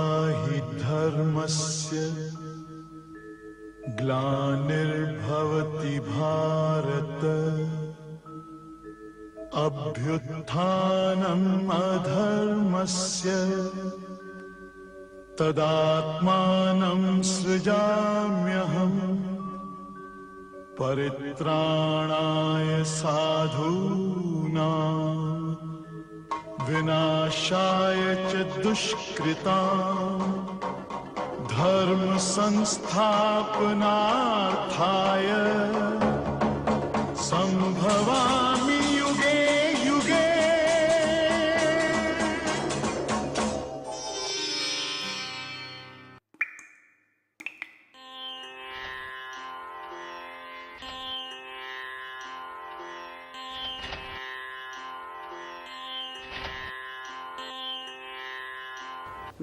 हि धर्मस्य ग्लानिर्भवति भारत अभ्युत्थानम् अधर्मस्य तदात्मानं सृजाम्यहम् परित्राणाय साधूनां विनाशाय च दुष्कृतां धर्म संस्थापनार्थाय संभवामि युगे युगे।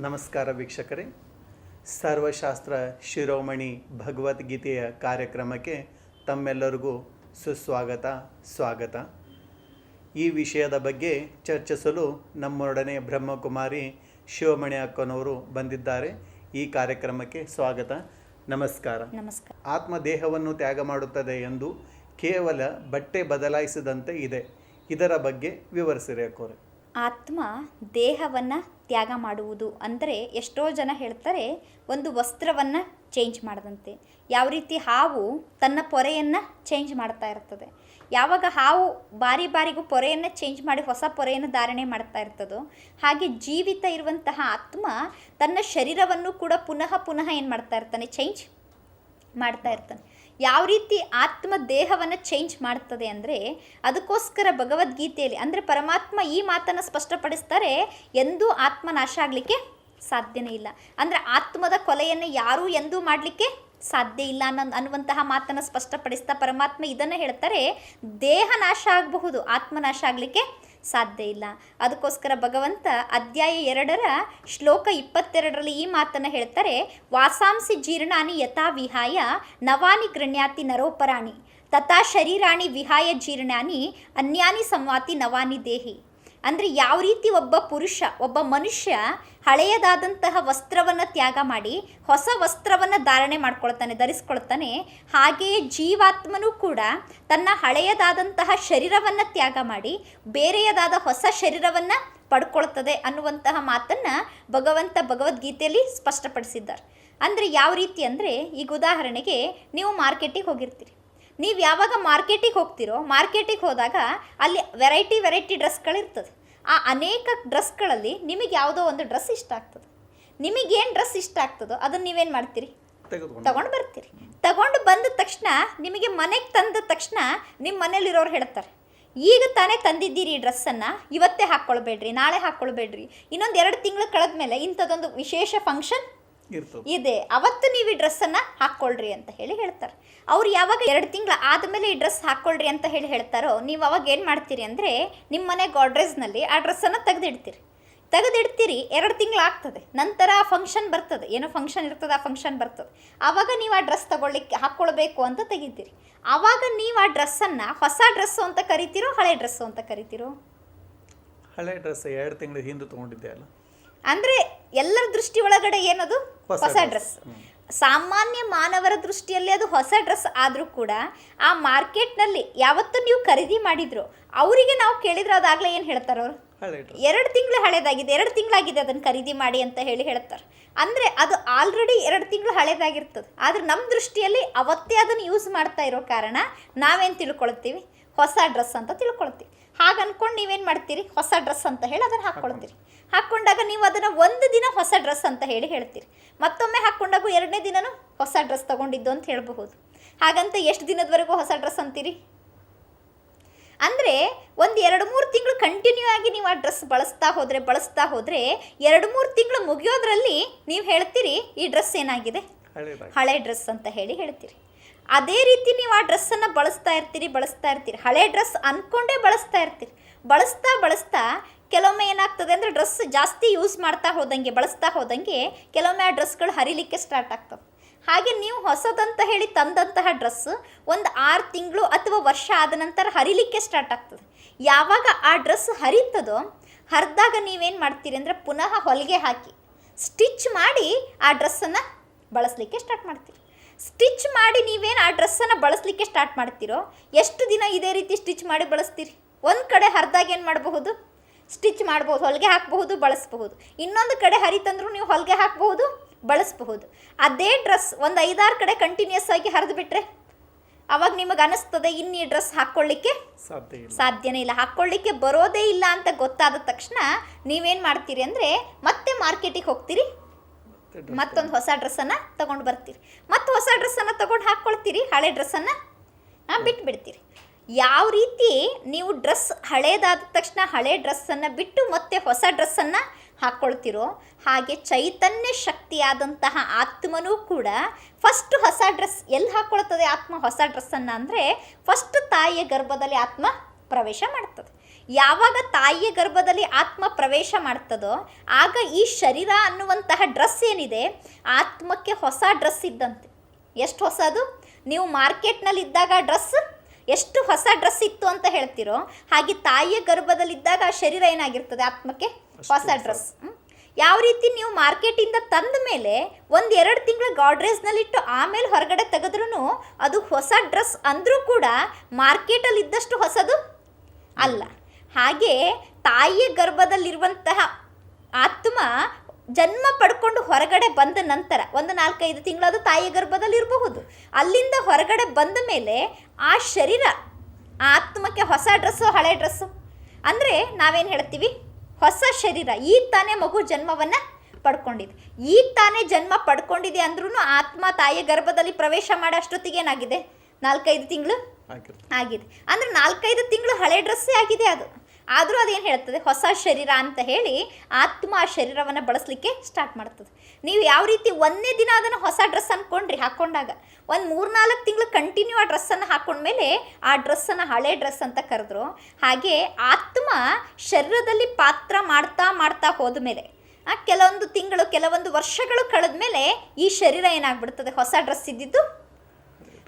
ನಮಸ್ಕಾರ ವೀಕ್ಷಕರೇ, ಸರ್ವಶಾಸ್ತ್ರ ಶಿರೋಮಣಿ ಭಗವದ್ಗೀತೆಯ ಕಾರ್ಯಕ್ರಮಕ್ಕೆ ತಮ್ಮೆಲ್ಲರಿಗೂ ಸ್ವಾಗತ. ಈ ವಿಷಯದ ಬಗ್ಗೆ ಚರ್ಚಿಸಲು ನಮ್ಮೊಡನೆ ಬ್ರಹ್ಮಕುಮಾರಿ ಶಿವಮಣಿ ಅಕ್ಕನವರು ಬಂದಿದ್ದಾರೆ. ಈ ಕಾರ್ಯಕ್ರಮಕ್ಕೆ ಸ್ವಾಗತ. ನಮಸ್ಕಾರ. ಆತ್ಮದೇಹವನ್ನು ತ್ಯಾಗ ಮಾಡುತ್ತದೆ ಎಂದು ಕೇವಲ ಬಟ್ಟೆ ಬದಲಾಯಿಸಿದಂತೆ ಇದೆ, ಇದರ ಬಗ್ಗೆ ವಿವರಿಸಿರಿ ಅಕ್ಕೋರೆ. ಆತ್ಮ ದೇಹವನ್ನು ತ್ಯಾಗ ಮಾಡುವುದು ಅಂದರೆ ಎಷ್ಟೋ ಜನ ಹೇಳ್ತಾರೆ ಒಂದು ವಸ್ತ್ರವನ್ನು ಚೇಂಜ್ ಮಾಡದಂತೆ. ಯಾವ ರೀತಿ ಹಾವು ತನ್ನ ಪೊರೆಯನ್ನು ಚೇಂಜ್ ಮಾಡ್ತಾ ಇರ್ತದೆ, ಯಾವಾಗ ಹಾವು ಬಾರಿಗೂ ಪೊರೆಯನ್ನು ಚೇಂಜ್ ಮಾಡಿ ಹೊಸ ಪೊರೆಯನ್ನು ಧಾರಣೆ ಮಾಡ್ತಾ ಇರ್ತದೋ, ಹಾಗೆ ಜೀವಿತ ಇರುವಂತಹ ಆತ್ಮ ತನ್ನ ಶರೀರವನ್ನು ಕೂಡ ಪುನಃ ಏನು ಮಾಡ್ತಾ ಇರ್ತಾನೆ, ಚೇಂಜ್ ಮಾಡ್ತಾ ಇರ್ತಾನೆ. ಯಾವ ರೀತಿ ಆತ್ಮ ದೇಹವನ್ನು ಚೇಂಜ್ ಮಾಡ್ತದೆ ಅಂದರೆ ಅದಕ್ಕೋಸ್ಕರ ಭಗವದ್ಗೀತೆಯಲ್ಲಿ ಅಂದರೆ ಪರಮಾತ್ಮ ಈ ಮಾತನ್ನು ಸ್ಪಷ್ಟಪಡಿಸ್ತಾರೆ, ಎಂದೂ ಆತ್ಮ ನಾಶ ಆಗಲಿಕ್ಕೆ ಸಾಧ್ಯನೇ ಇಲ್ಲ. ಅಂದರೆ ಆತ್ಮದ ಕೊಲೆಯನ್ನು ಯಾರೂ ಎಂದೂ ಮಾಡಲಿಕ್ಕೆ ಸಾಧ್ಯ ಇಲ್ಲ ಅನ್ನುವಂತಹ ಮಾತನ್ನು ಸ್ಪಷ್ಟಪಡಿಸ್ತಾ ಪರಮಾತ್ಮ ಇದನ್ನು ಹೇಳ್ತಾರೆ, ದೇಹ ನಾಶ ಆಗಬಹುದು, ಆತ್ಮ ನಾಶ ಆಗಲಿಕ್ಕೆ ಸಾಧ್ಯ ಇಲ್ಲ. ಅದಕ್ಕೋಸ್ಕರ ಭಗವಂತ ಅಧ್ಯಾಯ 2 ಶ್ಲೋಕ 22 ಈ ಮಾತನ್ನು ಹೇಳ್ತಾರೆ, ವಾಸಾಂಸಿ ಜೀರ್ಣಾನಿ ಯಥಾ ವಿಹಾಯ ನವಾನಿ ಗೃಣ್ಯಾತಿ ನರೋಪರಾಣಿ ತಥಾ ಶರೀರಾಣಿ ವಿಹಾಯ ಜೀರ್ಣಾನಿ ಅನ್ಯಾನಿ ಸಂವಾತಿ ನವಾನಿ ದೇಹಿ. ಅಂದರೆ ಯಾವ ರೀತಿ ಒಬ್ಬ ಮನುಷ್ಯ ಹಳೆಯದಾದಂತಹ ವಸ್ತ್ರವನ್ನು ತ್ಯಾಗ ಮಾಡಿ ಹೊಸ ವಸ್ತ್ರವನ್ನು ಧರಿಸ್ಕೊಳ್ತಾನೆ, ಹಾಗೆಯೇ ಜೀವಾತ್ಮನೂ ಕೂಡ ತನ್ನ ಹಳೆಯದಾದಂತಹ ಶರೀರವನ್ನು ತ್ಯಾಗ ಮಾಡಿ ಬೇರೆಯದಾದ ಹೊಸ ಶರೀರವನ್ನು ಪಡ್ಕೊಳ್ತದೆ ಅನ್ನುವಂತಹ ಮಾತನ್ನು ಭಗವಂತ ಭಗವದ್ಗೀತೆಯಲ್ಲಿ ಸ್ಪಷ್ಟಪಡಿಸಿದ್ದಾರೆ. ಅಂದರೆ ಯಾವ ರೀತಿ ಅಂದರೆ, ಈಗ ಉದಾಹರಣೆಗೆ ನೀವು ಮಾರ್ಕೆಟಿಗೆ ಹೋಗಿರ್ತೀರಿ. ನೀವು ಯಾವಾಗ ಮಾರ್ಕೆಟಿಗೆ ಹೋಗ್ತಿರೋ, ಮಾರ್ಕೆಟಿಗೆ ಹೋದಾಗ ಅಲ್ಲಿ ವೆರೈಟಿ ಡ್ರೆಸ್ಗಳಿರ್ತದೆ. ಆ ಅನೇಕ ಡ್ರೆಸ್ಗಳಲ್ಲಿ ನಿಮಗೆ ಯಾವುದೋ ಒಂದು ಡ್ರೆಸ್ ಇಷ್ಟ ಆಗ್ತದೆ. ನಿಮಗೇನು ಡ್ರೆಸ್ ಇಷ್ಟ ಆಗ್ತದೋ ಅದನ್ನು ನೀವೇನು ಮಾಡ್ತೀರಿ, ತಗೊಂಡು ಬರ್ತೀರಿ. ತಗೊಂಡು ಬಂದ ತಕ್ಷಣ ನಿಮಗೆ ಮನೆಗೆ ತಂದ ತಕ್ಷಣ ನಿಮ್ಮ ಮನೇಲಿರೋರು ಹೇಳ್ತಾರೆ, ಈಗ ತಾನೇ ತಂದಿದ್ದೀರಿ ಈ ಡ್ರೆಸ್ಸನ್ನು, ಇವತ್ತೇ ಹಾಕ್ಕೊಳ್ಬೇಡ್ರಿ, ನಾಳೆ ಹಾಕ್ಕೊಳ್ಬೇಡ್ರಿ, ಇನ್ನೊಂದು 2 ತಿಂಗಳು ಕಳೆದ ಮೇಲೆ ಇಂಥದ್ದೊಂದು ವಿಶೇಷ ಫಂಕ್ಷನ್ ಇದೆ, ಅವತ್ತು ನೀವು ಈ ಡ್ರೆಸ್ಸನ್ನು ಹಾಕ್ಕೊಳ್ರಿ ಅಂತ ಹೇಳ್ತಾರೆ. ಅವ್ರು ಯಾವಾಗ 2 ತಿಂಗಳು ಆದಮೇಲೆ ಈ ಡ್ರೆಸ್ ಹಾಕ್ಕೊಳ್ರಿ ಅಂತ ಹೇಳ್ತಾರೋ, ನೀವು ಅವಾಗ ಏನು ಮಾಡ್ತೀರಿ ಅಂದರೆ ನಿಮ್ಮ ಮನೆ ಗಾಡ್ರೇಜ್ನಲ್ಲಿ ಆ ಡ್ರೆಸ್ಸನ್ನು ತೆಗೆದಿಡ್ತೀರಿ. 2 ತಿಂಗಳು ಆಗ್ತದೆ, ನಂತರ ಆ ಫಂಕ್ಷನ್ ಬರ್ತದೆ, ಏನೋ ಫಂಕ್ಷನ್ ಇರ್ತದೆ, ಆ ಫಂಕ್ಷನ್ ಬರ್ತದೆ, ಆವಾಗ ನೀವು ಆ ಡ್ರೆಸ್ ಹಾಕ್ಕೊಳ್ಬೇಕು ಅಂತ ತೆಗಿತೀರಿ. ಆವಾಗ ನೀವು ಆ ಡ್ರೆಸ್ಸನ್ನು ಹೊಸ ಡ್ರೆಸ್ಸು ಅಂತ ಕರಿತೀರೋ, ಹಳೆ ಡ್ರೆಸ್ಸು ಅಂತ ಕರಿತೀರೋ? ಹಳೆ ಡ್ರೆಸ್ 2 ತಿಂಗಳು ಹಿಂದೆ ತೊಗೊಂಡಿದ್ದೆ ಅಲ್ಲ. ಅಂದರೆ ಎಲ್ಲರ ದೃಷ್ಟಿ ಒಳಗಡೆ ಏನದು ಹೊಸ ಡ್ರೆಸ್. ಸಾಮಾನ್ಯ ಮಾನವರ ದೃಷ್ಟಿಯಲ್ಲಿ ಅದು ಹೊಸ ಡ್ರೆಸ್ ಆದರೂ ಕೂಡ ಆ ಮಾರ್ಕೆಟ್ನಲ್ಲಿ ಯಾವತ್ತು ನೀವು ಖರೀದಿ ಮಾಡಿದ್ರು ಅವರಿಗೆ ನಾವು ಕೇಳಿದ್ರೆ ಅದಾಗಲೇ ಏನು ಹೇಳ್ತಾರೆ ಅವರು, 2 ತಿಂಗಳು ಹಳೇದಾಗಿದೆ, 2 ತಿಂಗಳಾಗಿದೆ ಅದನ್ನು ಖರೀದಿ ಮಾಡಿ ಅಂತ ಹೇಳ್ತಾರೆ. ಅಂದರೆ ಅದು ಆಲ್ರೆಡಿ 2 ತಿಂಗಳು ಹಳೇದಾಗಿರ್ತದೆ. ಆದರೆ ನಮ್ಮ ದೃಷ್ಟಿಯಲ್ಲಿ ಅವತ್ತೇ ಅದನ್ನು ಯೂಸ್ ಮಾಡ್ತಾ ಇರೋ ಕಾರಣ ನಾವೇನು ತಿಳ್ಕೊಳ್ತೀವಿ, ಹೊಸ ಡ್ರೆಸ್ ಅಂತ ತಿಳ್ಕೊಳ್ತೀವಿ. ಹಾಗೆ ಅಂದ್ಕೊಂಡು ನೀವೇನು ಮಾಡ್ತೀರಿ, ಹೊಸ ಡ್ರೆಸ್ ಅಂತ ಹೇಳಿ ಅದನ್ನು ಹಾಕ್ಕೊಳ್ತೀರಿ. ಹಾಕ್ಕೊಂಡಾಗ ನೀವು ಅದನ್ನು 1 ದಿನ ಹೊಸ ಡ್ರೆಸ್ ಅಂತ ಹೇಳ್ತೀರಿ, ಮತ್ತೊಮ್ಮೆ ಹಾಕ್ಕೊಂಡಾಗ 2ನೇ ದಿನನೂ ಹೊಸ ಡ್ರೆಸ್ ತೊಗೊಂಡಿದ್ದು ಅಂತ ಹೇಳಬಹುದು. ಹಾಗಂತ ಎಷ್ಟು ದಿನದವರೆಗೂ ಹೊಸ ಡ್ರೆಸ್ ಅಂತೀರಿ? ಅಂದರೆ ಒಂದು 2-3 ತಿಂಗಳು ಕಂಟಿನ್ಯೂ ಆಗಿ ನೀವು ಆ ಡ್ರೆಸ್ ಬಳಸ್ತಾ ಹೋದರೆ 2-3 ತಿಂಗಳು ಮುಗಿಯೋದ್ರಲ್ಲಿ ನೀವು ಹೇಳ್ತೀರಿ ಈ ಡ್ರೆಸ್ ಏನಾಗಿದೆ, ಹಳೆ ಡ್ರೆಸ್ ಅಂತ ಹೇಳ್ತೀರಿ. ಅದೇ ರೀತಿ ನೀವು ಆ ಡ್ರೆಸ್ಸನ್ನು ಬಳಸ್ತಾ ಇರ್ತೀರಿ. ಹಳೆ ಡ್ರೆಸ್ ಅಂದ್ಕೊಂಡೇ ಬಳಸ್ತಾ ಕೆಲವೊಮ್ಮೆ ಏನಾಗ್ತದೆ ಅಂದರೆ ಡ್ರೆಸ್ ಜಾಸ್ತಿ ಯೂಸ್ ಬಳಸ್ತಾ ಹೋದಂಗೆ ಕೆಲವೊಮ್ಮೆ ಆ ಡ್ರೆಸ್ಗಳು ಹರಿಲಿಕ್ಕೆ ಸ್ಟಾರ್ಟ್ ಆಗ್ತವೆ. ಹಾಗೆ ನೀವು ಹೊಸದಂತ ಹೇಳಿ ತಂದಂತಹ ಡ್ರೆಸ್ ಒಂದು 6 ತಿಂಗಳು ಅಥವಾ ವರ್ಷ ಆದ ನಂತರ ಹರಿಲಿಕ್ಕೆ ಸ್ಟಾರ್ಟ್ ಆಗ್ತದೆ. ಯಾವಾಗ ಆ ಡ್ರೆಸ್ ಹರಿತದೋ ಹರಿದಾಗ ನೀವೇನು ಮಾಡ್ತೀರಿ ಅಂದರೆ ಪುನಃ ಹೊಲಿಗೆ ಹಾಕಿ ಸ್ಟಿಚ್ ಮಾಡಿ ಆ ಡ್ರೆಸ್ಸನ್ನು ಬಳಸಲಿಕ್ಕೆ ಸ್ಟಾರ್ಟ್ ಮಾಡ್ತೀರಿ. ಸ್ಟಿಚ್ ಮಾಡಿ ನೀವೇನು ಆ ಡ್ರೆಸ್ಸನ್ನು ಬಳಸಲಿಕ್ಕೆ ಸ್ಟಾರ್ಟ್ ಮಾಡ್ತೀರೋ ಎಷ್ಟು ದಿನ ಇದೇ ರೀತಿ ಸ್ಟಿಚ್ ಮಾಡಿ ಬಳಸ್ತೀರಿ? ಒಂದು ಕಡೆ ಹರಿದಾಗ ಏನು ಮಾಡಬಹುದು? ಸ್ಟಿಚ್ ಮಾಡ್ಬೋದು, ಹೊಲಿಗೆ ಹಾಕಬಹುದು, ಬಳಸಬಹುದು. ಇನ್ನೊಂದು ಕಡೆ ಹರಿತಂದ್ರೂ ನೀವು ಹೊಲಿಗೆ ಹಾಕಬಹುದು, ಬಳಸಬಹುದು. ಅದೇ ಡ್ರೆಸ್ ಒಂದು 5-6 ಕಡೆ ಕಂಟಿನ್ಯೂಸ್ ಆಗಿ ಹರಿದು ಬಿಟ್ರೆ ಅವಾಗ ನಿಮಗೆ ಅನಿಸ್ತದೆ ಇನ್ನು ಈ ಡ್ರೆಸ್ ಹಾಕ್ಕೊಳ್ಳಿಕ್ಕೆ ಸಾಧ್ಯನೇ ಇಲ್ಲ, ಹಾಕ್ಕೊಳ್ಳಿಕ್ಕೆ ಬರೋದೇ ಇಲ್ಲ ಅಂತ ಗೊತ್ತಾದ ತಕ್ಷಣ ನೀವೇನು ಮಾಡ್ತೀರಿ ಅಂದರೆ ಮತ್ತೆ ಮಾರ್ಕೆಟಿಗೆ ಹೋಗ್ತೀರಿ, ಮತ್ತೊಂದು ಹೊಸ ಡ್ರೆಸ್ಸನ್ನು ತೊಗೊಂಡು ಬರ್ತೀರಿ, ಮತ್ತು ಹೊಸ ಡ್ರೆಸ್ಸನ್ನು ತೊಗೊಂಡು ಹಾಕ್ಕೊಳ್ತೀರಿ, ಹಳೆ ಡ್ರೆಸ್ಸನ್ನು ಬಿಟ್ಬಿಡ್ತೀರಿ. ಯಾವ ರೀತಿ ನೀವು ಡ್ರೆಸ್ ಹಳೇದಾದ ತಕ್ಷಣ ಹಳೆ ಡ್ರೆಸ್ಸನ್ನು ಬಿಟ್ಟು ಮತ್ತೆ ಹೊಸ ಡ್ರೆಸ್ಸನ್ನು ಹಾಕ್ಕೊಳ್ತೀರೋ ಹಾಗೆ ಚೈತನ್ಯ ಶಕ್ತಿಯಾದಂತಹ ಆತ್ಮನೂ ಕೂಡ ಫಸ್ಟ್ ಹೊಸ ಡ್ರೆಸ್ ಎಲ್ಲಿ ಹಾಕ್ಕೊಳ್ತದೆ ಆತ್ಮ ಹೊಸ ಡ್ರೆಸ್ಸನ್ನು ಅಂದರೆ ಫಸ್ಟ್ ತಾಯಿಯ ಗರ್ಭದಲ್ಲಿ ಆತ್ಮ ಪ್ರವೇಶ ಮಾಡ್ತದೆ. ಯಾವಾಗ ತಾಯಿಯ ಗರ್ಭದಲ್ಲಿ ಆತ್ಮ ಪ್ರವೇಶ ಮಾಡ್ತದೋ ಆಗ ಈ ಶರೀರ ಅನ್ನುವಂತಹ ಡ್ರೆಸ್ ಏನಿದೆ ಆತ್ಮಕ್ಕೆ ಹೊಸ ಡ್ರೆಸ್ ಇದ್ದಂತೆ. ಎಷ್ಟು ಹೊಸದು? ನೀವು ಮಾರ್ಕೆಟ್ನಲ್ಲಿದ್ದಾಗ ಡ್ರೆಸ್ ಎಷ್ಟು ಹೊಸ ಡ್ರೆಸ್ ಇತ್ತು ಅಂತ ಹೇಳ್ತೀರೋ ಹಾಗೆ ತಾಯಿಯ ಗರ್ಭದಲ್ಲಿದ್ದಾಗ ಆ ಶರೀರ ಏನಾಗಿರ್ತದೆ ಆತ್ಮಕ್ಕೆ ಹೊಸ ಡ್ರೆಸ್. ಯಾವ ರೀತಿ ನೀವು ಮಾರ್ಕೆಟಿಂದ ತಂದ ಮೇಲೆ 1-2 ತಿಂಗಳು ಗಾಡ್ರೇಜ್ನಲ್ಲಿಟ್ಟು ಆಮೇಲೆ ಹೊರಗಡೆ ತೆಗೆದ್ರೂ ಅದು ಹೊಸ ಡ್ರೆಸ್ ಅಂದರೂ ಕೂಡ ಮಾರ್ಕೆಟಲ್ಲಿ ಇದ್ದಷ್ಟು ಹೊಸದು ಅಲ್ಲ. ಹಾಗೆ ತಾಯಿಯ ಗರ್ಭದಲ್ಲಿರುವಂತಹ ಆತ್ಮ ಜನ್ಮ ಪಡ್ಕೊಂಡು ಹೊರಗಡೆ ಬಂದ ನಂತರ 1-4-5 ತಿಂಗಳದು ತಾಯಿಯ ಗರ್ಭದಲ್ಲಿ ಇರಬಹುದು. ಅಲ್ಲಿಂದ ಹೊರಗಡೆ ಬಂದ ಮೇಲೆ ಆ ಶರೀರ ಆ ಆತ್ಮಕ್ಕೆ ಹೊಸ ಡ್ರೆಸ್ಸು ಹಳೆ ಡ್ರೆಸ್ಸು ಅಂದರೆ ನಾವೇನು ಹೇಳ್ತೀವಿ ಹೊಸ ಶರೀರ. ಈಗ ತಾನೇ ಮಗು ಜನ್ಮವನ್ನು ಪಡ್ಕೊಂಡಿದೆ, ಈಗ ತಾನೇ ಜನ್ಮ ಪಡ್ಕೊಂಡಿದೆ ಅಂದ್ರೂ ಆತ್ಮ ತಾಯಿಯ ಗರ್ಭದಲ್ಲಿ ಪ್ರವೇಶ ಮಾಡೋ ಅಷ್ಟೊತ್ತಿಗೆ ಏನಾಗಿದೆ 4-5 ತಿಂಗಳು ಆಗಿದೆ. ಅಂದರೆ 4-5 ತಿಂಗಳು ಹಳೆ ಡ್ರೆಸ್ಸೇ ಆಗಿದೆ ಅದು. ಆದರೂ ಅದೇನು ಹೇಳ್ತದೆ ಹೊಸ ಶರೀರ ಅಂತ ಹೇಳಿ ಆತ್ಮ ಆ ಶರೀರವನ್ನು ಬಳಸಲಿಕ್ಕೆ ಸ್ಟಾರ್ಟ್ ಮಾಡ್ತದೆ. ನೀವು ಯಾವ ರೀತಿ ಒಂದೇ ದಿನ ಅದನ್ನು ಹೊಸ ಡ್ರೆಸ್ ಅಂದ್ಕೊಂಡ್ರಿ ಹಾಕ್ಕೊಂಡಾಗ 1-3-4 ತಿಂಗಳು ಕಂಟಿನ್ಯೂ ಆ ಡ್ರೆಸ್ಸನ್ನು ಹಾಕ್ಕೊಂಡ್ಮೇಲೆ ಆ ಡ್ರೆಸ್ಸನ್ನು ಹಳೆ ಡ್ರೆಸ್ ಅಂತ ಕರೆದ್ರು. ಹಾಗೆ ಆತ್ಮ ಶರೀರದಲ್ಲಿ ಪಾತ್ರ ಮಾಡ್ತಾ ಮಾಡ್ತಾ ಹೋದ ಮೇಲೆ ಕೆಲವೊಂದು ತಿಂಗಳು ಕೆಲವೊಂದು ವರ್ಷಗಳು ಕಳೆದ ಮೇಲೆ ಈ ಶರೀರ ಏನಾಗ್ಬಿಡ್ತದೆ ಹೊಸ ಡ್ರೆಸ್ ಇದ್ದಿದ್ದು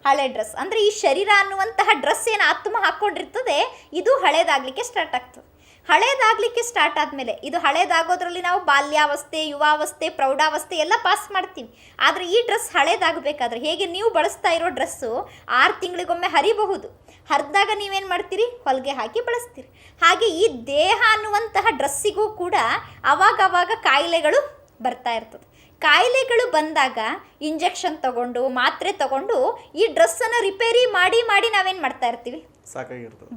ಹಳೆ ಡ್ರೆಸ್. ಅಂದರೆ ಈ ಶರೀರ ಅನ್ನುವಂತಹ ಡ್ರೆಸ್ ಏನು ಆತ್ಮ ಹಾಕ್ಕೊಂಡಿರ್ತದೆ ಇದು ಹಳೇದಾಗಲಿಕ್ಕೆ ಸ್ಟಾರ್ಟ್ ಆಗ್ತದೆ. ಹಳೇದಾಗಲಿಕ್ಕೆ ಸ್ಟಾರ್ಟ್ ಆದಮೇಲೆ ಇದು ಹಳೇದಾಗೋದ್ರಲ್ಲಿ ನಾವು ಬಾಲ್ಯಾವಸ್ಥೆ, ಯುವಾವಸ್ಥೆ, ಪ್ರೌಢಾವಸ್ಥೆ ಎಲ್ಲ ಪಾಸ್ ಮಾಡ್ತೀವಿ. ಆದರೆ ಈ ಡ್ರೆಸ್ ಹಳೇದಾಗಬೇಕಾದ್ರೆ ಹೇಗೆ ನೀವು ಬಳಸ್ತಾ ಇರೋ ಡ್ರೆಸ್ಸು 6 ತಿಂಗಳಿಗೊಮ್ಮೆ ಹರಿಬಹುದು, ಹರಿದಾಗ ನೀವೇನು ಮಾಡ್ತೀರಿ ಹೊಲಿಗೆ ಹಾಕಿ ಬಳಸ್ತೀರಿ. ಹಾಗೆ ಈ ದೇಹ ಅನ್ನುವಂತಹ ಡ್ರೆಸ್ಸಿಗೂ ಕೂಡ ಅವಾಗವಾಗ ಕಾಯಿಲೆಗಳು ಬರ್ತಾ ಇರ್ತದೆ. ಕಾಯಿಲೆಗಳು ಬಂದಾಗ ಇಂಜೆಕ್ಷನ್ ತಗೊಂಡು ಮಾತ್ರೆ ತಗೊಂಡು ಈ ಡ್ರೆಸ್ಸನ್ನು ರಿಪೇರಿ ಮಾಡಿ ಮಾಡಿ ನಾವೇನು ಮಾಡ್ತಾ ಇರ್ತೀವಿ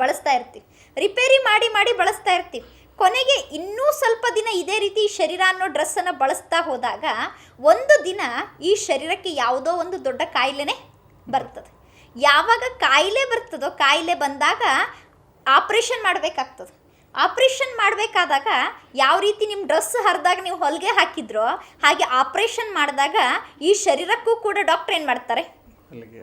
ಬಳಸ್ತಾ ಇರ್ತೀವಿ, ರಿಪೇರಿ ಮಾಡಿ ಮಾಡಿ ಬಳಸ್ತಾ ಇರ್ತೀವಿ. ಕೊನೆಗೆ ಇನ್ನೂ ಸ್ವಲ್ಪ ದಿನ ಇದೇ ರೀತಿ ಈ ಶರೀರ ಅನ್ನೋ ಡ್ರೆಸ್ಸನ್ನು ಬಳಸ್ತಾ ಹೋದಾಗ ಒಂದು ದಿನ ಈ ಶರೀರಕ್ಕೆ ಯಾವುದೋ ಒಂದು ದೊಡ್ಡ ಕಾಯಿಲೆನೇ ಬರ್ತದೆ. ಯಾವಾಗ ಕಾಯಿಲೆ ಬರ್ತದೋ ಕಾಯಿಲೆ ಬಂದಾಗ ಆಪ್ರೇಷನ್ ಮಾಡಬೇಕಾಗ್ತದೆ. ಆಪ್ರೇಷನ್ ಮಾಡಬೇಕಾದಾಗ ಯಾವ ರೀತಿ ನಿಮ್ಮ ಡ್ರೆಸ್ ಹರಿದಾಗ ನೀವು ಹೊಲಿಗೆ ಹಾಕಿದ್ರೋ ಹಾಗೆ ಆಪ್ರೇಷನ್ ಮಾಡಿದಾಗ ಈ ಶರೀರಕ್ಕೂ ಕೂಡ ಡಾಕ್ಟ್ರ್ ಏನು ಮಾಡ್ತಾರೆ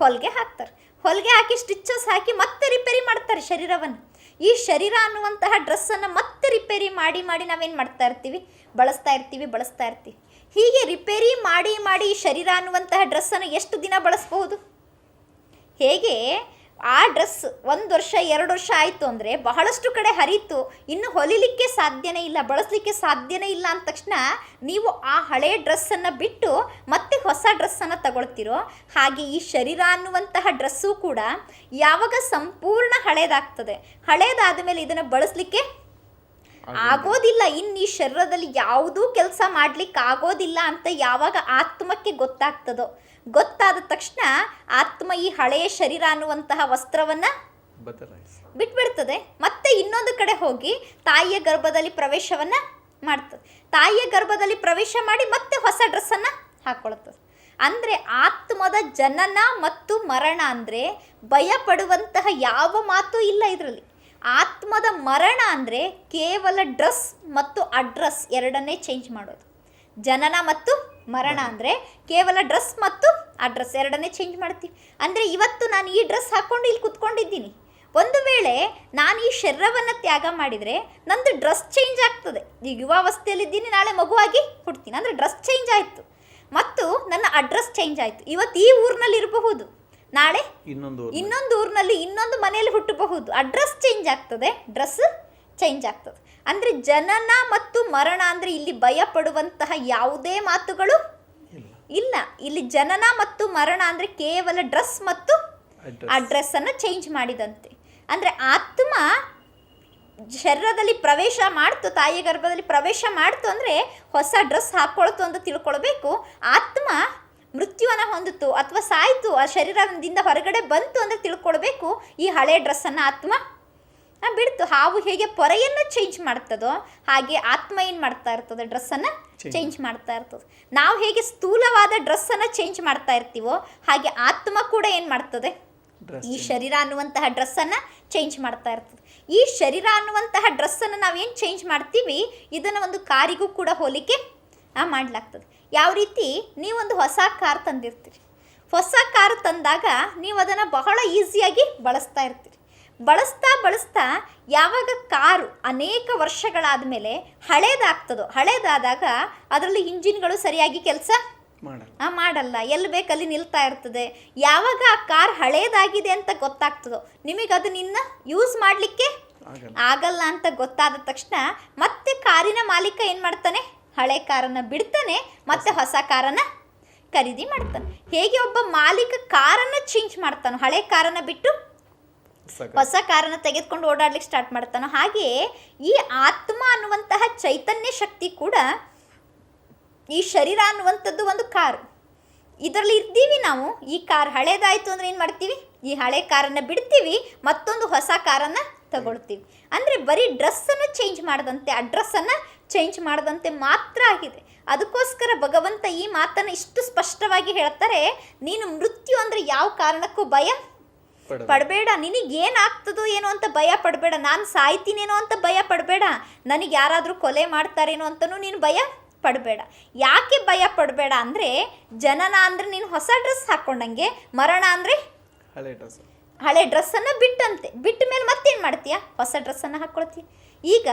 ಹೊಲಿಗೆ ಹಾಕ್ತಾರೆ. ಹೊಲಿಗೆ ಹಾಕಿ ಸ್ಟಿಚಸ್ ಹಾಕಿ ಮತ್ತೆ ರಿಪೇರಿ ಮಾಡ್ತಾರೆ ಶರೀರವನ್ನು. ಈ ಶರೀರ ಅನ್ನುವಂತಹ ಡ್ರೆಸ್ಸನ್ನು ಮತ್ತೆ ರಿಪೇರಿ ಮಾಡಿ ಮಾಡಿ ನಾವೇನು ಮಾಡ್ತಾ ಇರ್ತೀವಿ ಬಳಸ್ತಾ ಇರ್ತೀವಿ. ಹೀಗೆ ರಿಪೇರಿ ಮಾಡಿ ಮಾಡಿ ಈ ಶರೀರ ಅನ್ನುವಂತಹ ಡ್ರೆಸ್ಸನ್ನು ಎಷ್ಟು ದಿನ ಬಳಸ್ಬಹುದು? ಹೇಗೆ ಆ ಡ್ರೆಸ್ 1 ವರ್ಷ 2 ವರ್ಷ ಆಯಿತು ಅಂದರೆ ಬಹಳಷ್ಟು ಕಡೆ ಹರಿತು, ಇನ್ನು ಹೊಲಿಲಿಕ್ಕೆ ಸಾಧ್ಯನೇ ಇಲ್ಲ, ಬಳಸಲಿಕ್ಕೆ ಸಾಧ್ಯನೇ ಇಲ್ಲ ಅಂದ ತಕ್ಷಣ ನೀವು ಆ ಹಳೆಯ ಡ್ರೆಸ್ಸನ್ನು ಬಿಟ್ಟು ಮತ್ತೆ ಹೊಸ ಡ್ರೆಸ್ಸನ್ನು ತಗೊಳ್ತೀರೋ ಹಾಗೆ ಈ ಶರೀರ ಅನ್ನುವಂತಹ ಡ್ರೆಸ್ಸು ಕೂಡ ಯಾವಾಗ ಸಂಪೂರ್ಣ ಹಳೇದಾಗ್ತದೆ, ಹಳೇದಾದ ಮೇಲೆ ಇದನ್ನು ಬಳಸಲಿಕ್ಕೆ ಆಗೋದಿಲ್ಲ, ಇನ್ನು ಈ ಶರೀರದಲ್ಲಿ ಯಾವುದೂ ಕೆಲಸ ಮಾಡಲಿಕ್ಕೆ ಆಗೋದಿಲ್ಲ ಅಂತ ಯಾವಾಗ ಆತ್ಮಕ್ಕೆ ಗೊತ್ತಾಗ್ತದೋ, ಗೊತ್ತಾದ ತಕ್ಷಣ ಆತ್ಮ ಈ ಹಳೆಯ ಶರೀರ ಅನ್ನುವಂತಹ ವಸ್ತ್ರವನ್ನು ಬಿಟ್ಬಿಡ್ತದೆ. ಮತ್ತೆ ಇನ್ನೊಂದು ಕಡೆ ಹೋಗಿ ತಾಯಿಯ ಗರ್ಭದಲ್ಲಿ ಪ್ರವೇಶವನ್ನು ಮಾಡ್ತದೆ. ತಾಯಿಯ ಗರ್ಭದಲ್ಲಿ ಪ್ರವೇಶ ಮಾಡಿ ಮತ್ತೆ ಹೊಸ ಡ್ರೆಸ್ಸನ್ನು ಹಾಕ್ಕೊಳ್ತದೆ. ಅಂದರೆ ಆತ್ಮದ ಜನನ ಮತ್ತು ಮರಣ ಅಂದರೆ ಭಯಪಡುವಂತಹ ಯಾವ ಮಾತು ಇಲ್ಲ ಇದರಲ್ಲಿ. ಆತ್ಮದ ಮರಣ ಅಂದರೆ ಕೇವಲ ಡ್ರೆಸ್ ಮತ್ತು ಅಡ್ರೆಸ್ ಎರಡನ್ನೇ ಚೇಂಜ್ ಮಾಡೋದು. ಜನನ ಮತ್ತು ಮರಣ ಅಂದರೆ ಕೇವಲ ಡ್ರೆಸ್ ಮತ್ತು ಅಡ್ರೆಸ್ ಎರಡನ್ನೇ ಚೇಂಜ್ ಮಾಡ್ತೀವಿ. ಅಂದರೆ ಇವತ್ತು ನಾನು ಈ ಡ್ರೆಸ್ ಹಾಕ್ಕೊಂಡು ಇಲ್ಲಿ ಕುತ್ಕೊಂಡಿದ್ದೀನಿ, ಒಂದು ವೇಳೆ ನಾನು ಈ ಶರೀರವನ್ನು ತ್ಯಾಗ ಮಾಡಿದರೆ ನಂದು ಡ್ರೆಸ್ ಚೇಂಜ್ ಆಗ್ತದೆ. ಈಗ ಯುವಾವಸ್ಥೆಯಲ್ಲಿದ್ದೀನಿ, ನಾಳೆ ಮಗುವಾಗಿ ಹುಡ್ತೀನಿ ಅಂದರೆ ಡ್ರೆಸ್ ಚೇಂಜ್ ಆಯಿತು ಮತ್ತು ನನ್ನ ಅಡ್ರೆಸ್ ಚೇಂಜ್ ಆಯಿತು. ಇವತ್ತು ಈ ಊರಿನಲ್ಲಿ ಇರಬಹುದು, ನಾಳೆ ಇನ್ನೊಂದು ಊರಿನಲ್ಲಿ ಇನ್ನೊಂದು ಮನೆಯಲ್ಲಿ ಹುಟ್ಟಬಹುದು. ಅಡ್ರೆಸ್ ಚೇಂಜ್ ಆಗ್ತದೆ, ಡ್ರೆಸ್ ಚೇಂಜ್ ಆಗ್ತದೆ. ಅಂದರೆ ಜನನ ಮತ್ತು ಮರಣ ಅಂದರೆ ಇಲ್ಲಿ ಭಯ ಪಡುವಂತಹ ಯಾವುದೇ ಮಾತುಗಳು ಇಲ್ಲ. ಇಲ್ಲಿ ಜನನ ಮತ್ತು ಮರಣ ಅಂದರೆ ಕೇವಲ ಡ್ರೆಸ್ ಮತ್ತು ಆ ಡ್ರೆಸ್ಸನ್ನು ಚೇಂಜ್ ಮಾಡಿದಂತೆ. ಅಂದರೆ ಆತ್ಮ ಶರೀರದಲ್ಲಿ ಪ್ರವೇಶ ಮಾಡ್ತು, ತಾಯಿಯ ಗರ್ಭದಲ್ಲಿ ಪ್ರವೇಶ ಮಾಡ್ತು ಅಂದರೆ ಹೊಸ ಡ್ರೆಸ್ ಹಾಕ್ಕೊಳ್ತು ಅಂತ ತಿಳ್ಕೊಳ್ಬೇಕು. ಆತ್ಮ ಮೃತ್ಯುವನ್ನು ಹೊಂದಿತು ಅಥವಾ ಸಾಯ್ತು, ಆ ಶರೀರದಿಂದ ಹೊರಗಡೆ ಬಂತು ಅಂದರೆ ತಿಳ್ಕೊಳ್ಬೇಕು ಈ ಹಳೆ ಡ್ರೆಸ್ಸನ್ನು ಆತ್ಮ ಬಿಡ್ತು. ಹಾವು ಹೇಗೆ ಪೊರೆಯನ್ನು ಚೇಂಜ್ ಮಾಡ್ತದೋ ಹಾಗೆ ಆತ್ಮ ಏನು ಮಾಡ್ತಾ ಇರ್ತದೆ, ಡ್ರೆಸ್ಸನ್ನು ಚೇಂಜ್ ಮಾಡ್ತಾ ಇರ್ತದೆ. ನಾವು ಹೇಗೆ ಸ್ಥೂಲವಾದ ಡ್ರೆಸ್ಸನ್ನು ಚೇಂಜ್ ಮಾಡ್ತಾ ಇರ್ತೀವೋ ಹಾಗೆ ಆತ್ಮ ಕೂಡ ಏನು ಮಾಡ್ತದೆ, ಈ ಶರೀರ ಅನ್ನುವಂತಹ ಡ್ರೆಸ್ಸನ್ನು ಚೇಂಜ್ ಮಾಡ್ತಾ ಇರ್ತದೆ. ಈ ಶರೀರ ಅನ್ನುವಂತಹ ಡ್ರೆಸ್ಸನ್ನು ನಾವೇನು ಚೇಂಜ್ ಮಾಡ್ತೀವಿ ಇದನ್ನು ಒಂದು ಕಾರಿಗೂ ಕೂಡ ಹೋಲಿಕೆ ಮಾಡಲಾಗ್ತದೆ. ಯಾವ ರೀತಿ ನೀವೊಂದು ಹೊಸ ಕಾರ್ ತಂದಿರ್ತೀರಿ, ಹೊಸ ಕಾರು ತಂದಾಗ ನೀವು ಅದನ್ನು ಬಹಳ ಈಸಿಯಾಗಿ ಬಳಸ್ತಾ ಇರ್ತೀರಿ. ಬಳಸ್ತಾ ಯಾವಾಗ ಕಾರು ಅನೇಕ ವರ್ಷಗಳಾದ ಮೇಲೆ ಹಳೇದಾಗ್ತದೋ, ಹಳೇದಾದಾಗ ಅದರಲ್ಲಿ ಇಂಜಿನ್ಗಳು ಸರಿಯಾಗಿ ಕೆಲಸ ಮಾಡಲ್ಲ, ಎಲ್ಲಿ ಬೇಕಲ್ಲಿ ನಿಲ್ತಾ ಇರ್ತದೆ. ಯಾವಾಗ ಆ ಕಾರ್ ಹಳೇದಾಗಿದೆ ಅಂತ ಗೊತ್ತಾಗ್ತದೋ ನಿಮಗೆ ಅದನ್ನ ಯೂಸ್ ಮಾಡಲಿಕ್ಕೆ ಆಗಲ್ಲ ಅಂತ ಗೊತ್ತಾದ ತಕ್ಷಣ ಮತ್ತೆ ಕಾರಿನ ಮಾಲೀಕ ಏನು ಮಾಡ್ತಾನೆ, ಹಳೆ ಕಾರನ್ನು ಬಿಡ್ತಾನೆ, ಮತ್ತೆ ಹೊಸ ಕಾರನ್ನು ಖರೀದಿ ಮಾಡ್ತಾನೆ. ಹೇಗೆ ಒಬ್ಬ ಮಾಲೀಕ ಕಾರನ್ನು ಚೇಂಜ್ ಮಾಡ್ತಾನೋ, ಹಳೆ ಕಾರನ್ನು ಬಿಟ್ಟು ಹೊಸ ಕಾರನ್ನು ತೆಗೆದುಕೊಂಡು ಓಡಾಡ್ಲಿಕ್ಕೆ ಸ್ಟಾರ್ಟ್ ಮಾಡ್ತಾನೋ, ಹಾಗೆಯೇ ಈ ಆತ್ಮ ಅನ್ನುವಂತಹ ಚೈತನ್ಯ ಶಕ್ತಿ ಕೂಡ ಈ ಶರೀರ ಅನ್ನುವಂಥದ್ದು ಒಂದು ಕಾರು. ಇದರಲ್ಲಿ ಇರ್ತೀವಿ ನಾವು. ಈ ಕಾರ್ ಹಳೇದಾಯಿತು ಅಂದರೆ ಏನು ಮಾಡ್ತೀವಿ, ಈ ಹಳೆ ಕಾರನ್ನು ಬಿಡ್ತೀವಿ, ಮತ್ತೊಂದು ಹೊಸ ಕಾರನ್ನು ತಗೊಳ್ತೀವಿ. ಅಂದರೆ ಬರೀ ಡ್ರೆಸ್ಸನ್ನು ಚೇಂಜ್ ಮಾಡದಂತೆ, ಅಡ್ರೆಸ್ಸನ್ನು ಚೇಂಜ್ ಮಾಡದಂತೆ ಮಾತ್ರ ಆಗಿದೆ. ಅದಕ್ಕೋಸ್ಕರ ಭಗವಂತ ಈ ಮಾತನ್ನು ಇಷ್ಟು ಸ್ಪಷ್ಟವಾಗಿ ಹೇಳ್ತಾರೆ, ನೀನು ಮೃತ್ಯು ಅಂದರೆ ಯಾವ ಕಾರಣಕ್ಕೂ ಭಯ ಪಡಬೇಡ, ನಿನಗೇನಾಗ್ತದೋ ಏನೋ ಅಂತ ಭಯ ಪಡಬೇಡ, ನಾನು ಸಾಯ್ತೀನೇನೋ ಅಂತ ಭಯ ಪಡಬೇಡ, ನನಗೆ ಯಾರಾದರೂ ಕೊಲೆ ಮಾಡ್ತಾರೇನೋ ಅಂತಲೂ ನೀನು ಭಯ ಪಡಬೇಡ. ಯಾಕೆ ಭಯ ಪಡಬೇಡ ಅಂದರೆ ಜನನ ಅಂದರೆ ನೀನು ಹೊಸ ಡ್ರೆಸ್ ಹಾಕ್ಕೊಂಡಂಗೆ, ಮರಣ ಅಂದರೆ ಹಳೆ ಡ್ರೆಸ್ಸನ್ನು ಬಿಟ್ಟ ಮೇಲೆ ಮತ್ತೇನು ಮಾಡ್ತೀಯ, ಹೊಸ ಡ್ರೆಸ್ಸನ್ನು ಹಾಕ್ಕೊಳ್ತೀಯ. ಈಗ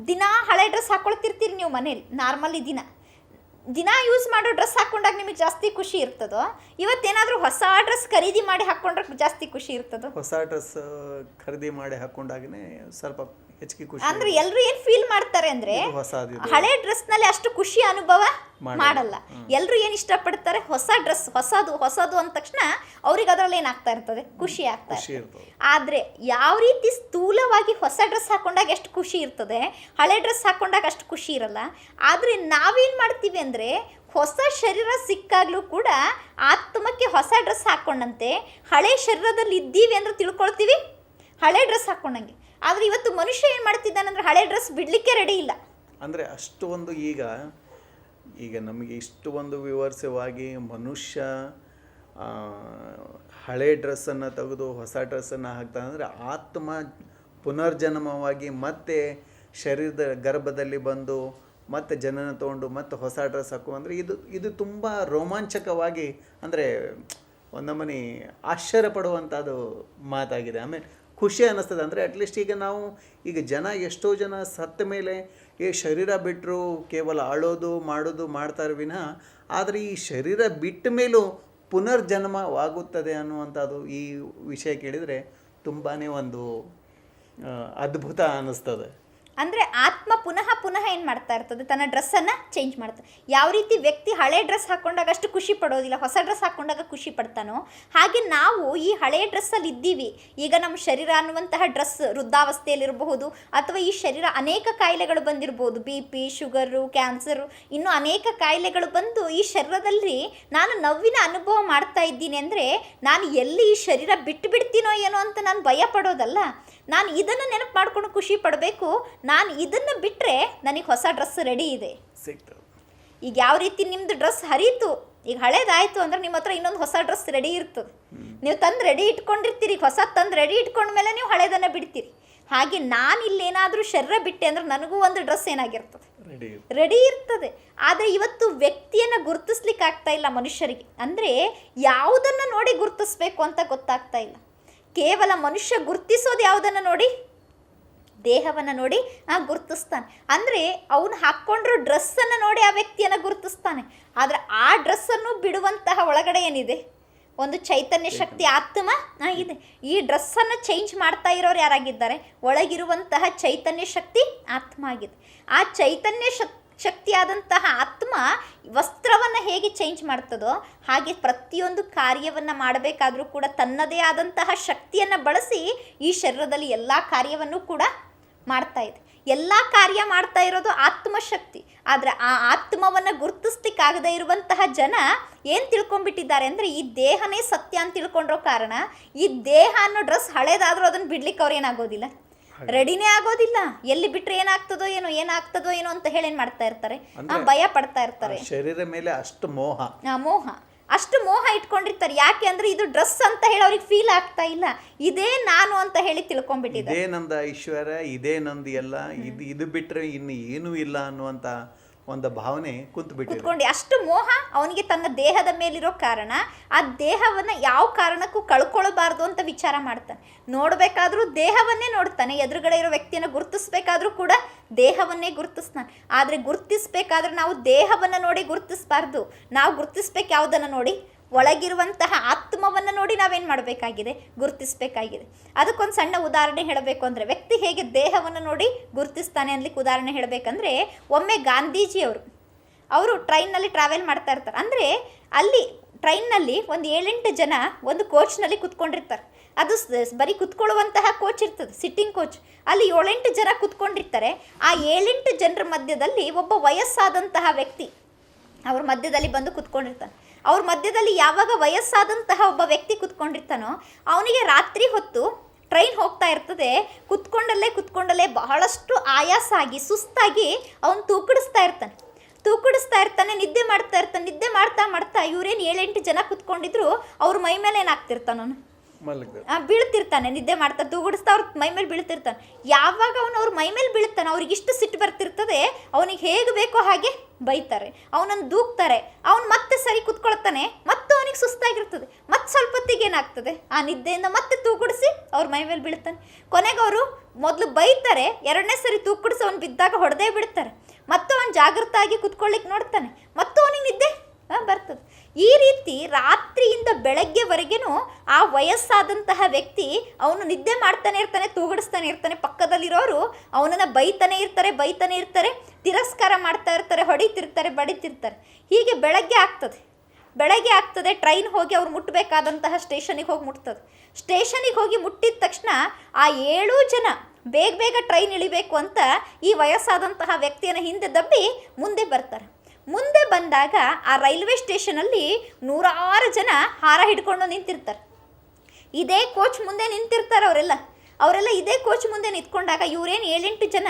ದಿನ ಹಳೆ ಡ್ರೆಸ್ ಹಾಕ್ಕೊಳ್ತಿರ್ತೀರಿ ನೀವು ಮನೇಲಿ, ನಾರ್ಮಲಿ ದಿನ ಯೂಸ್ ಮಾಡೋ ಡ್ರೆಸ್ ಹಾಕ್ಕೊಂಡಾಗ ನಿಮಗೆ ಜಾಸ್ತಿ ಖುಷಿ ಇರ್ತದೋ, ಇವತ್ತೇನಾದರೂ ಹೊಸ ಡ್ರೆಸ್ ಖರೀದಿ ಮಾಡಿ ಹಾಕ್ಕೊಂಡ್ರೆ ಜಾಸ್ತಿ ಖುಷಿ ಇರ್ತದೋ? ಹೊಸ ಡ್ರೆಸ್ ಖರೀದಿ ಮಾಡಿ ಹಾಕ್ಕೊಂಡಾಗನೇ ಸ್ವಲ್ಪ ಹೆಚ್ಚಿಗೆ ಖುಷಿ. ಅಂದ್ರೆ ಎಲ್ಲರೂ ಏನು ಫೀಲ್ ಮಾಡ್ತಾರೆ ಅಂದ್ರೆ ಹಳೆ ಡ್ರೆಸ್ನಲ್ಲಿ ಅಷ್ಟು ಖುಷಿ ಅನುಭವ ಮಾಡಲ್ಲ. ಎಲ್ಲರೂ ಏನು ಇಷ್ಟಪಡ್ತಾರೆ, ಹೊಸ ಡ್ರೆಸ್, ಹೊಸದು ಅಂದ ತಕ್ಷಣ ಅವ್ರಿಗೆ ಅದರಲ್ಲಿ ಏನಾಗ್ತಾ ಇರ್ತದೆ, ಖುಷಿ ಆಗ್ತಾ ಇರ್ತದೆ. ಆದರೆ ಯಾವ ರೀತಿ ಸ್ಥೂಲವಾಗಿ ಹೊಸ ಡ್ರೆಸ್ ಹಾಕೊಂಡಾಗ ಎಷ್ಟು ಖುಷಿ ಇರ್ತದೆ, ಹಳೆ ಡ್ರೆಸ್ ಹಾಕೊಂಡಾಗ ಅಷ್ಟು ಖುಷಿ ಇರಲ್ಲ. ಆದರೆ ನಾವೇನು ಮಾಡ್ತೀವಿ ಅಂದರೆ ಹೊಸ ಶರೀರ ಸಿಕ್ಕಾಗಲೂ ಕೂಡ ಆತ್ಮಕ್ಕೆ ಹೊಸ ಡ್ರೆಸ್ ಹಾಕ್ಕೊಂಡಂತೆ ಹಳೆ ಶರೀರದಲ್ಲಿ ಇದ್ದೀವಿ ಅಂದ್ರೆ ತಿಳ್ಕೊಳ್ತೀವಿ ಹಳೆ ಡ್ರೆಸ್ ಹಾಕ್ಕೊಂಡಂಗೆ. ಆದರೆ ಇವತ್ತು ಮನುಷ್ಯ ಏನು ಮಾಡ್ತಿದ್ದಾನಂದ್ರೆ ಹಳೆ ಡ್ರೆಸ್ ಬಿಡಲಿಕ್ಕೆ ರೆಡಿ ಇಲ್ಲ. ಅಂದರೆ ಅಷ್ಟು ಒಂದು ಈಗ ನಮಗೆ ಇಷ್ಟು ಒಂದು ವಿವರಿಸವಾಗಿ ಮನುಷ್ಯ ಹಳೆ ಡ್ರೆಸ್ಸನ್ನು ತೆಗೆದು ಹೊಸ ಡ್ರೆಸ್ಸನ್ನು ಹಾಕ್ತಾನೆ ಅಂದರೆ ಆತ್ಮ ಪುನರ್ಜನ್ಮವಾಗಿ ಮತ್ತೆ ಶರೀರದ ಗರ್ಭದಲ್ಲಿ ಬಂದು ಮತ್ತೆ ಜನನ ತೊಗೊಂಡು ಮತ್ತೆ ಹೊಸ ಡ್ರೆಸ್ ಹಾಕು ಅಂದರೆ ಇದು ತುಂಬ ರೋಮಾಂಚಕವಾಗಿ, ಅಂದರೆ ಒಂದಮ್ಮನಿ ಆಶ್ಚರ್ಯ ಪಡುವಂಥದ್ದು ಮಾತಾಗಿದೆ. ಆಮೇಲೆ ಖುಷಿ ಅನ್ನಿಸ್ತದೆ. ಅಂದರೆ ಅಟ್ಲೀಸ್ಟ್ ಈಗ ಎಷ್ಟೋ ಜನ ಸತ್ತ ಮೇಲೆ ಈ ಶರೀರ ಬಿಟ್ಟರು ಕೇವಲ ಆಳೋದು ಮಾಡೋದು ಮಾಡ್ತಾರೆ ವಿನಃ, ಆದರೆ ಈ ಶರೀರ ಬಿಟ್ಟ ಮೇಲೂ ಪುನರ್ಜನ್ಮವಾಗುತ್ತದೆ ಅನ್ನುವಂಥದ್ದು ಈ ವಿಷಯ ಕೇಳಿದರೆ ತುಂಬಾ ಒಂದು ಅದ್ಭುತ ಅನ್ನಿಸ್ತದೆ. ಅಂದರೆ ಆತ್ಮ ಪುನಃ ಏನು ಮಾಡ್ತಾ ಇರ್ತದೆ, ತನ್ನ ಡ್ರೆಸ್ಸನ್ನು ಚೇಂಜ್ ಮಾಡ್ತಾರೆ. ಯಾವ ರೀತಿ ವ್ಯಕ್ತಿ ಹಳೆ ಡ್ರೆಸ್ ಹಾಕ್ಕೊಂಡಾಗ ಅಷ್ಟು ಖುಷಿ ಪಡೋದಿಲ್ಲ, ಹೊಸ ಡ್ರೆಸ್ ಹಾಕ್ಕೊಂಡಾಗ ಖುಷಿ ಪಡ್ತಾನೋ, ಹಾಗೆ ನಾವು ಈ ಹಳೆ ಡ್ರೆಸ್ಸಲ್ಲಿ ಇದ್ದೀವಿ. ಈಗ ನಮ್ಮ ಶರೀರ ಅನ್ನುವಂತಹ ಡ್ರೆಸ್ ವೃದ್ಧಾವಸ್ಥೆಯಲ್ಲಿರಬಹುದು, ಅಥವಾ ಈ ಶರೀರ ಅನೇಕ ಕಾಯಿಲೆಗಳು ಬಂದಿರ್ಬೋದು, BP, ಶುಗರು, ಕ್ಯಾನ್ಸರು, ಇನ್ನೂ ಅನೇಕ ಕಾಯಿಲೆಗಳು ಬಂದು ಈ ಶರೀರದಲ್ಲಿ ನಾನು ನೋವಿನ ಅನುಭವ ಮಾಡ್ತಾ ಇದ್ದೀನಿ ಅಂದರೆ ನಾನು ಎಲ್ಲಿ ಈ ಶರೀರ ಬಿಡ್ತೀನೋ ಏನೋ ಅಂತ ನಾನು ಭಯ ಪಡೋದಲ್ಲ. ನಾನು ಇದನ್ನು ನೆನಪು ಮಾಡ್ಕೊಂಡು ಖುಷಿ ಪಡಬೇಕು, ನಾನು ಇದನ್ನು ಬಿಟ್ಟರೆ ನನಗೆ ಹೊಸ ಡ್ರೆಸ್ ರೆಡಿ ಇದೆ ಸಿಗ್ತದೆ. ಈಗ ಯಾವ ರೀತಿ ನಿಮ್ಮದು ಡ್ರೆಸ್ ಹರಿತು, ಈಗ ಹಳೇದಾಯಿತು ಅಂದ್ರೆ ನಿಮ್ಮ ಹತ್ರ ಇನ್ನೊಂದು ಹೊಸ ಡ್ರೆಸ್ ರೆಡಿ ಇರ್ತದೆ, ನೀವು ತಂದು ರೆಡಿ ಇಟ್ಕೊಂಡಿರ್ತೀರಿ. ಹೊಸ ತಂದು ರೆಡಿ ಇಟ್ಕೊಂಡ್ಮೇಲೆ ನೀವು ಹಳೇದನ್ನು ಬಿಡ್ತೀರಿ. ಹಾಗೆ ನಾನು ಇಲ್ಲೇನಾದರೂ ಶರೀರ ಬಿಟ್ಟೆ ಅಂದ್ರೆ ನನಗೂ ಒಂದು ಡ್ರೆಸ್ ಏನಾಗಿರ್ತದೆ, ರೆಡಿ ಇರ್ತದೆ. ಆದರೆ ಇವತ್ತು ವ್ಯಕ್ತಿಯನ್ನು ಗುರುತಿಸ್ಲಿಕ್ಕೆ ಆಗ್ತಾ ಇಲ್ಲ ಮನುಷ್ಯರಿಗೆ. ಅಂದರೆ ಯಾವುದನ್ನು ನೋಡಿ ಗುರುತಿಸ್ಬೇಕು ಅಂತ ಗೊತ್ತಾಗ್ತಾ ಇಲ್ಲ. ಕೇವಲ ಮನುಷ್ಯ ಗುರುತಿಸೋದು ಯಾವುದನ್ನು ನೋಡಿ, ದೇಹವನ್ನು ನೋಡಿ ಗುರುತಿಸ್ತಾನೆ. ಅಂದರೆ ಅವನು ಹಾಕ್ಕೊಂಡಿರೋ ಡ್ರೆಸ್ಸನ್ನು ನೋಡಿ ಆ ವ್ಯಕ್ತಿಯನ್ನು ಗುರುತಿಸ್ತಾನೆ. ಆದರೆ ಆ ಡ್ರೆಸ್ಸನ್ನು ಬಿಡುವಂತಹ ಒಳಗಡೆ ಏನಿದೆ, ಒಂದು ಚೈತನ್ಯ ಶಕ್ತಿ ಆತ್ಮ ಇದೆ. ಈ ಡ್ರೆಸ್ಸನ್ನು ಚೇಂಜ್ ಮಾಡ್ತಾ ಇರೋರು ಯಾರಾಗಿದ್ದಾರೆ? ಒಳಗಿರುವಂತಹ ಚೈತನ್ಯ ಶಕ್ತಿ ಆತ್ಮ ಆಗಿದೆ. ಆ ಚೈತನ್ಯ ಶಕ್ತಿಯಾದಂತಹ ಆತ್ಮ ವಸ್ತ್ರವನ್ನು ಹೇಗೆ ಚೇಂಜ್ ಮಾಡ್ತದೋ ಹಾಗೆ ಪ್ರತಿಯೊಂದು ಕಾರ್ಯವನ್ನು ಮಾಡಬೇಕಾದ್ರೂ ಕೂಡ ತನ್ನದೇ ಆದಂತಹ ಶಕ್ತಿಯನ್ನು ಬಳಸಿ ಈ ಶರೀರದಲ್ಲಿ ಎಲ್ಲ ಕಾರ್ಯವನ್ನು ಕೂಡ ಮಾಡ್ತಾ ಇದೆ. ಎಲ್ಲ ಕಾರ್ಯ ಮಾಡ್ತಾ ಇರೋದು ಆತ್ಮಶಕ್ತಿ. ಆದರೆ ಆ ಆತ್ಮವನ್ನು ಗುರುತಿಸ್ಲಿಕ್ಕಾಗದೇ ಇರುವಂತಹ ಜನ ಏನು ತಿಳ್ಕೊಂಡ್ಬಿಟ್ಟಿದ್ದಾರೆ ಅಂದರೆ ಈ ದೇಹನೇ ಸತ್ಯ ಅಂತ ತಿಳ್ಕೊಂಡಿರೋ ಕಾರಣ ಈ ದೇಹ ಅನ್ನೋ ಡ್ರೆಸ್ ಹಳೇದಾದರೂ ಅದನ್ನು ಬಿಡ್ಲಿಕ್ಕೆ ಅವ್ರು ಏನಾಗೋದಿಲ್ಲ, ರೆಡಿನೇ ಆಗೋದಿಲ್ಲ. ಎಲ್ಲಿ ಬಿಟ್ರೆ ಏನಾಗ್ತದೋ ಏನೋ ಅಂತ ಹೇಳಿ ಏನು ಮಾಡ್ತಾ ಇರ್ತಾರೆ, ಭಯ ಪಡ್ತಾ ಇರ್ತಾರೆ. ಶರೀರ ಮೇಲೆ ಅಷ್ಟು ಮೋಹ ಅಷ್ಟು ಮೋಹ ಇಟ್ಕೊಂಡಿರ್ತಾರೆ. ಯಾಕೆ ಅಂದ್ರೆ ಇದು ಡ್ರೆಸ್ ಅಂತ ಹೇಳಿ ಅವ್ರಿಗೆ ಫೀಲ್ ಆಗ್ತಾ ಇಲ್ಲ, ಇದೇ ನಾನು ಅಂತ ಹೇಳಿ ತಿಳ್ಕೊಂಡ್ಬಿಟ್ಟಿದ್ದಾರೆ. ಇದೇ ನಂದು ಐಶ್ವರ್ಯ, ಇದೇ ನಂದು ಎಲ್ಲ, ಇದು ಬಿಟ್ರೆ ಇನ್ನು ಏನೂ ಇಲ್ಲ ಅನ್ನುವಂಥ ಒಂದು ಭಾವನೆ ಕುತ್ಕೊಂಡು ಅಷ್ಟು ಮೋಹ ಅವನಿಗೆ ತನ್ನ ದೇಹದ ಮೇಲಿರೋ ಕಾರಣ ಆ ದೇಹವನ್ನು ಯಾವ ಕಾರಣಕ್ಕೂ ಕಳ್ಕೊಳ್ಬಾರ್ದು ಅಂತ ವಿಚಾರ ಮಾಡ್ತಾನೆ. ನೋಡಬೇಕಾದ್ರೂ ದೇಹವನ್ನೇ ನೋಡ್ತಾನೆ, ಎದುರುಗಡೆ ಇರೋ ವ್ಯಕ್ತಿಯನ್ನು ಗುರುತಿಸ್ಬೇಕಾದ್ರೂ ಕೂಡ ದೇಹವನ್ನೇ ಗುರುತಿಸ್ತಾನೆ. ಆದರೆ ಗುರುತಿಸ್ಬೇಕಾದ್ರೆ ನಾವು ದೇಹವನ್ನು ನೋಡಿ ಗುರುತಿಸಬಾರ್ದು, ನಾವು ಗುರುತಿಸ್ಬೇಕು ಯಾವುದನ್ನು ನೋಡಿ? ಒಳಗಿರುವಂತಹ ಆತ್ಮವನ್ನು ನೋಡಿ ನಾವೇನು ಮಾಡಬೇಕಾಗಿದೆ? ಗುರುತಿಸಬೇಕಾಗಿದೆ. ಅದಕ್ಕೊಂದು ಸಣ್ಣ ಉದಾಹರಣೆ ಹೇಳಬೇಕು ಅಂದರೆ, ವ್ಯಕ್ತಿ ಹೇಗೆ ದೇಹವನ್ನು ನೋಡಿ ಗುರುತಿಸ್ತಾನೆ ಅನ್ಲಿಕ್ಕೆ ಉದಾಹರಣೆ ಹೇಳಬೇಕಂದ್ರೆ, ಒಮ್ಮೆ ಗಾಂಧೀಜಿಯವರು ಟ್ರೈನ್ನಲ್ಲಿ ಟ್ರಾವೆಲ್ ಮಾಡ್ತಾ ಇರ್ತಾರೆ. ಅಂದರೆ ಅಲ್ಲಿ ಟ್ರೈನ್ನಲ್ಲಿ ಒಂದು 7-8 ಜನ ಒಂದು ಕೋಚ್ನಲ್ಲಿ ಕುತ್ಕೊಂಡಿರ್ತಾರೆ. ಅದು ಬರೀ ಕುತ್ಕೊಳ್ಳುವಂತಹ ಕೋಚ್ ಇರ್ತದೆ, ಸಿಟ್ಟಿಂಗ್ ಕೋಚ್. ಅಲ್ಲಿ 7-8 ಜನ ಕುತ್ಕೊಂಡಿರ್ತಾರೆ. ಆ 7-8 ಜನರ ಮಧ್ಯದಲ್ಲಿ ಒಬ್ಬ ವಯಸ್ಸಾದಂತಹ ವ್ಯಕ್ತಿ ಅವ್ರ ಮಧ್ಯದಲ್ಲಿ ಬಂದು ಕುತ್ಕೊಂಡಿರ್ತಾನೆ. ಅವ್ರ ಮಧ್ಯದಲ್ಲಿ ಯಾವಾಗ ವಯಸ್ಸಾದಂತಹ ಒಬ್ಬ ವ್ಯಕ್ತಿ ಕುತ್ಕೊಂಡಿರ್ತಾನೋ ಅವನಿಗೆ ರಾತ್ರಿ ಹೊತ್ತು ಟ್ರೈನ್ ಹೋಗ್ತಾ ಇರ್ತದೆ, ಕುತ್ಕೊಂಡಲ್ಲೇ ಬಹಳಷ್ಟು ಆಯಾಸ ಆಗಿ ಸುಸ್ತಾಗಿ ಅವನು ತೂಕಡಿಸ್ತಾ ಇರ್ತಾನೆ, ನಿದ್ದೆ ಮಾಡ್ತಾ ಇವ್ರೇನು 7-8 ಜನ ಕುತ್ಕೊಂಡಿದ್ರು ಅವ್ರ ಮೈ ಮೇಲೆ ಏನಾಗ್ತಿರ್ತಾನ ಅವನು ಬೀಳ್ತಿರ್ತಾನೆ. ನಿದ್ದೆ ಮಾಡ್ತಾ ತೂಗುಡಿಸ್ತಾ ಅವ್ರ ಮೈ ಮೇಲೆ ಬೀಳ್ತಿರ್ತಾನೆ. ಯಾವಾಗ ಅವನು ಅವ್ರ ಮೈ ಮೇಲೆ ಬೀಳ್ತಾನೆ ಅವ್ರಿಗೆ ಇಷ್ಟು ಸಿಟ್ಟು ಬರ್ತಿರ್ತದೆ, ಅವನಿಗೆ ಹೇಗೆ ಬೇಕೋ ಹಾಗೆ ಬೈತಾರೆ, ಅವನನ್ನು ದೂಕ್ತಾರೆ. ಅವನು ಮತ್ತೆ ಸರಿ ಕುತ್ಕೊಳ್ತಾನೆ, ಮತ್ತೆ ಅವನಿಗೆ ಸುಸ್ತಾಗಿರ್ತದೆ. ಮತ್ತೆ ಸ್ವಲ್ಪ ಹೊತ್ತಿಗೆ ಏನಾಗ್ತದೆ, ಆ ನಿದ್ದೆಯಿಂದ ಮತ್ತೆ ತೂಗುಡಿಸಿ ಅವ್ರ ಮೈ ಮೇಲೆ ಬೀಳ್ತಾನೆ. ಕೊನೆಗೆ ಅವರು ಮೊದಲು ಬೈತಾರೆ, 2ನೇ ಸರಿ ತೂಗುಡಿಸಿ ಅವನು ಬಿದ್ದಾಗ ಹೊಡೆದೇ ಬಿಡ್ತಾರೆ. ಮತ್ತು ಅವನು ಜಾಗೃತ ಆಗಿ ಕುತ್ಕೊಳ್ಳಿಕ್ಕೆ ನೋಡ್ತಾನೆ, ಮತ್ತು ಅವನಿಗೆ ನಿದ್ದೆ ಬರ್ತದೆ. ಈ ರೀತಿ ರಾತ್ರಿಯಿಂದ ಬೆಳಗ್ಗೆವರೆಗೂ ಆ ವಯಸ್ಸಾದಂತಹ ವ್ಯಕ್ತಿ ಅವನು ನಿದ್ದೆ ಮಾಡ್ತಾನೆ ಇರ್ತಾನೆ, ತೂಗಡಿಸ್ತಾನೆ ಇರ್ತಾನೆ. ಪಕ್ಕದಲ್ಲಿರೋರು ಅವನನ್ನು ಬೈತಾನೆ ಇರ್ತಾರೆ, ತಿರಸ್ಕಾರ ಮಾಡ್ತಾ ಇರ್ತಾರೆ, ಹೊಡಿತಿರ್ತಾರೆ, ಬಡಿತಿರ್ತಾರೆ. ಹೀಗೆ ಬೆಳಗ್ಗೆ ಆಗ್ತದೆ. ಟ್ರೈನ್ ಹೋಗಿ ಅವ್ರು ಮುಟ್ಟಬೇಕಾದಂತಹ ಸ್ಟೇಷನಿಗೆ ಹೋಗಿ ಮುಟ್ತದೆ. ಸ್ಟೇಷನಿಗೆ ಹೋಗಿ ಮುಟ್ಟಿದ ತಕ್ಷಣ ಆ 7 ಜನ ಬೇಗ ಟ್ರೈನ್ ಇಳಿಬೇಕು ಅಂತ ಈ ವಯಸ್ಸಾದಂತಹ ವ್ಯಕ್ತಿಯನ್ನು ಹಿಂದೆ ದಬ್ಬಿ ಮುಂದೆ ಬಂದಾಗ ಆ ರೈಲ್ವೆ ಸ್ಟೇಷನಲ್ಲಿ 100 ಜನ ಹಾರ ಹಿಡ್ಕೊಂಡು ನಿಂತಿರ್ತಾರೆ. ಇದೇ ಕೋಚ್ ಮುಂದೆ ನಿಂತಿರ್ತಾರೆ. ಅವರೆಲ್ಲ ಇದೇ ಕೋಚ್ ಮುಂದೆ ನಿಂತ್ಕೊಂಡಾಗ ಇವರೇನು 7-8 ಜನ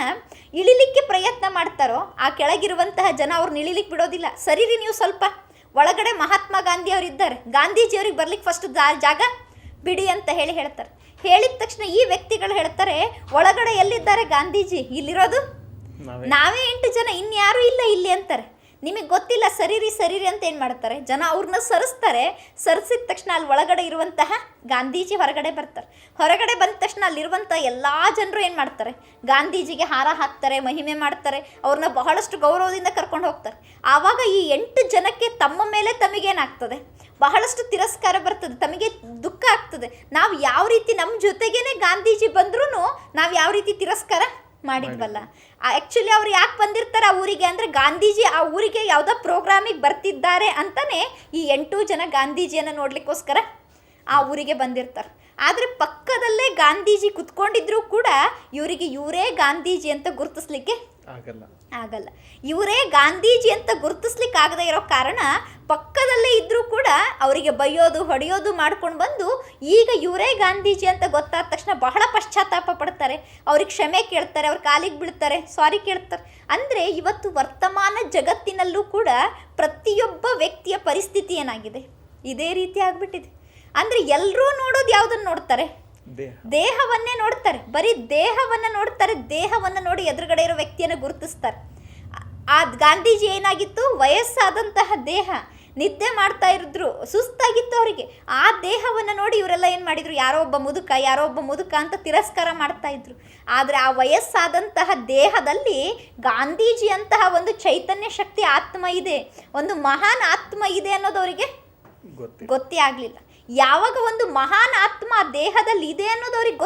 ಇಳಿಲಿಕ್ಕೆ ಪ್ರಯತ್ನ ಮಾಡ್ತಾರೋ ಆ ಕೆಳಗಿರುವಂತಹ ಜನ ಅವ್ರನ್ನ ಇಳಿಲಿಕ್ಕೆ ಬಿಡೋದಿಲ್ಲ. ಸರಿರಿ, ನೀವು ಸ್ವಲ್ಪ ಒಳಗಡೆ ಮಹಾತ್ಮ ಗಾಂಧಿ ಅವರಿದ್ದಾರೆ, ಗಾಂಧೀಜಿಯವ್ರಿಗೆ ಬರ್ಲಿಕ್ಕೆ ಫಸ್ಟ್ ಜಾಗ ಬಿಡಿ ಅಂತ ಹೇಳ್ತಾರೆ. ಹೇಳಿದ ತಕ್ಷಣ ಈ ವ್ಯಕ್ತಿಗಳು ಹೇಳ್ತಾರೆ, ಒಳಗಡೆ ಎಲ್ಲಿದ್ದಾರೆ ಗಾಂಧೀಜಿ? ಇಲ್ಲಿರೋದು ನಾವೇ 8 ಜನ, ಇನ್ಯಾರೂ ಇಲ್ಲ ಇಲ್ಲಿ ಅಂತಾರೆ. ನಿಮಗೆ ಗೊತ್ತಿಲ್ಲ, ಸರಿರಿ ಅಂತ ಏನು ಮಾಡ್ತಾರೆ, ಜನ ಅವ್ರನ್ನ ಸರಿಸಿದ ತಕ್ಷಣ ಅಲ್ಲಿ ಒಳಗಡೆ ಇರುವಂತಹ ಗಾಂಧೀಜಿ ಹೊರಗಡೆ ಬರ್ತಾರೆ. ಹೊರಗಡೆ ಬಂದ ತಕ್ಷಣ ಅಲ್ಲಿರುವಂಥ ಎಲ್ಲ ಜನರು ಏನು ಮಾಡ್ತಾರೆ, ಗಾಂಧೀಜಿಗೆ ಹಾರ ಹಾಕ್ತಾರೆ, ಮಹಿಮೆ ಮಾಡ್ತಾರೆ, ಅವ್ರನ್ನ ಬಹಳಷ್ಟು ಗೌರವದಿಂದ ಕರ್ಕೊಂಡು ಹೋಗ್ತಾರೆ. ಆವಾಗ ಈ 8 ಜನಕ್ಕೆ ತಮ್ಮ ಮೇಲೆ ತಮಗೇನಾಗ್ತದೆ, ಬಹಳಷ್ಟು ತಿರಸ್ಕಾರ ಬರ್ತದೆ, ತಮಗೆ ದುಃಖ ಆಗ್ತದೆ. ನಾವು ಯಾವ ರೀತಿ ನಮ್ಮ ಜೊತೆಗೇನೆ ಗಾಂಧೀಜಿ ಬಂದ್ರೂ ನಾವು ಯಾವ ರೀತಿ ತಿರಸ್ಕಾರ ಮಾಡಿದ್ವಲ್ಲ. ಆ್ಯಕ್ಚುಲಿ ಅವ್ರು ಯಾಕೆ ಬಂದಿರ್ತಾರೆ ಆ ಊರಿಗೆ ಅಂದರೆ, ಗಾಂಧೀಜಿ ಆ ಊರಿಗೆ ಯಾವುದೋ ಪ್ರೋಗ್ರಾಮಿಗೆ ಬರ್ತಿದ್ದಾರೆ ಅಂತಲೇ ಈ 8 ಜನ ಗಾಂಧೀಜಿಯನ್ನು ನೋಡಲಿಕ್ಕೋಸ್ಕರ ಆ ಊರಿಗೆ ಬಂದಿರ್ತಾರೆ. ಆದರೆ ಪಕ್ಕದಲ್ಲೇ ಗಾಂಧೀಜಿ ಕುತ್ಕೊಂಡಿದ್ರು ಕೂಡ ಇವರೇ ಗಾಂಧೀಜಿ ಅಂತ ಗುರುತಿಸ್ಲಿಕ್ಕೆ ಆಗಲ್ಲ. ಇವರೇ ಗಾಂಧೀಜಿ ಅಂತ ಗುರುತಿಸ್ಲಿಕ್ಕೆ ಆಗದೇ ಇರೋ ಕಾರಣ ಪಕ್ಕದಲ್ಲೇ ಇದ್ದರೂ ಕೂಡ ಅವರಿಗೆ ಬೈಯೋದು ಹೊಡೆಯೋದು ಮಾಡ್ಕೊಂಡು ಬಂದು ಈಗ ಇವರೇ ಗಾಂಧೀಜಿ ಅಂತ ಗೊತ್ತಾದ ತಕ್ಷಣ ಬಹಳ ಪಶ್ಚಾತ್ತಾಪ ಪಡ್ತಾರೆ, ಅವ್ರಿಗೆ ಕ್ಷಮೆ ಕೇಳ್ತಾರೆ, ಅವ್ರ ಕಾಲಿಗೆ ಬೀಳ್ತಾರೆ, ಸಾರಿ ಕೇಳ್ತಾರೆ. ಅಂದರೆ ಇವತ್ತು ವರ್ತಮಾನ ಜಗತ್ತಿನಲ್ಲೂ ಕೂಡ ಪ್ರತಿಯೊಬ್ಬ ವ್ಯಕ್ತಿಯ ಪರಿಸ್ಥಿತಿ ಏನಾಗಿದೆ, ಇದೇ ರೀತಿ ಆಗಿಬಿಟ್ಟಿದೆ. ಅಂದರೆ ಎಲ್ಲರೂ ನೋಡೋದು ಯಾವುದನ್ನು ನೋಡ್ತಾರೆ, ದೇಹವನ್ನೇ ನೋಡ್ತಾರೆ, ಬರೀ ದೇಹವನ್ನು ನೋಡಿ ಎದುರುಗಡೆ ಇರೋ ವ್ಯಕ್ತಿಯನ್ನು ಗುರುತಿಸ್ತಾರೆ. ಆ ಗಾಂಧೀಜಿ ಏನಾಗಿತ್ತು, ವಯಸ್ಸಾದಂತಹ ದೇಹ, ನಿದ್ದೆ ಮಾಡ್ತಾ ಇದ್ರು, ಸುಸ್ತಾಗಿತ್ತು ಅವರಿಗೆ. ಆ ದೇಹವನ್ನು ನೋಡಿ ಇವರೆಲ್ಲ ಏನು ಮಾಡಿದರು, ಯಾರೋ ಒಬ್ಬ ಮುದುಕ ಅಂತ ತಿರಸ್ಕಾರ ಮಾಡ್ತಾ ಇದ್ರು. ಆದರೆ ಆ ವಯಸ್ಸಾದಂತಹ ದೇಹದಲ್ಲಿ ಗಾಂಧೀಜಿ ಅಂತಹ ಒಂದು ಚೈತನ್ಯ ಶಕ್ತಿ ಆತ್ಮ ಇದೆ, ಒಂದು ಮಹಾನ್ ಆತ್ಮ ಇದೆ ಅನ್ನೋದು ಅವರಿಗೆ ಗೊತ್ತೇ ಆಗಲಿಲ್ಲ. ಯಾವಾಗ ಒಂದು ಮಹಾನ್ ಆತ್ಮ ಆ ದೇಹದಲ್ಲಿ ಇದೆ ಅನ್ನೋದು ಅವ್ರಿಗೆ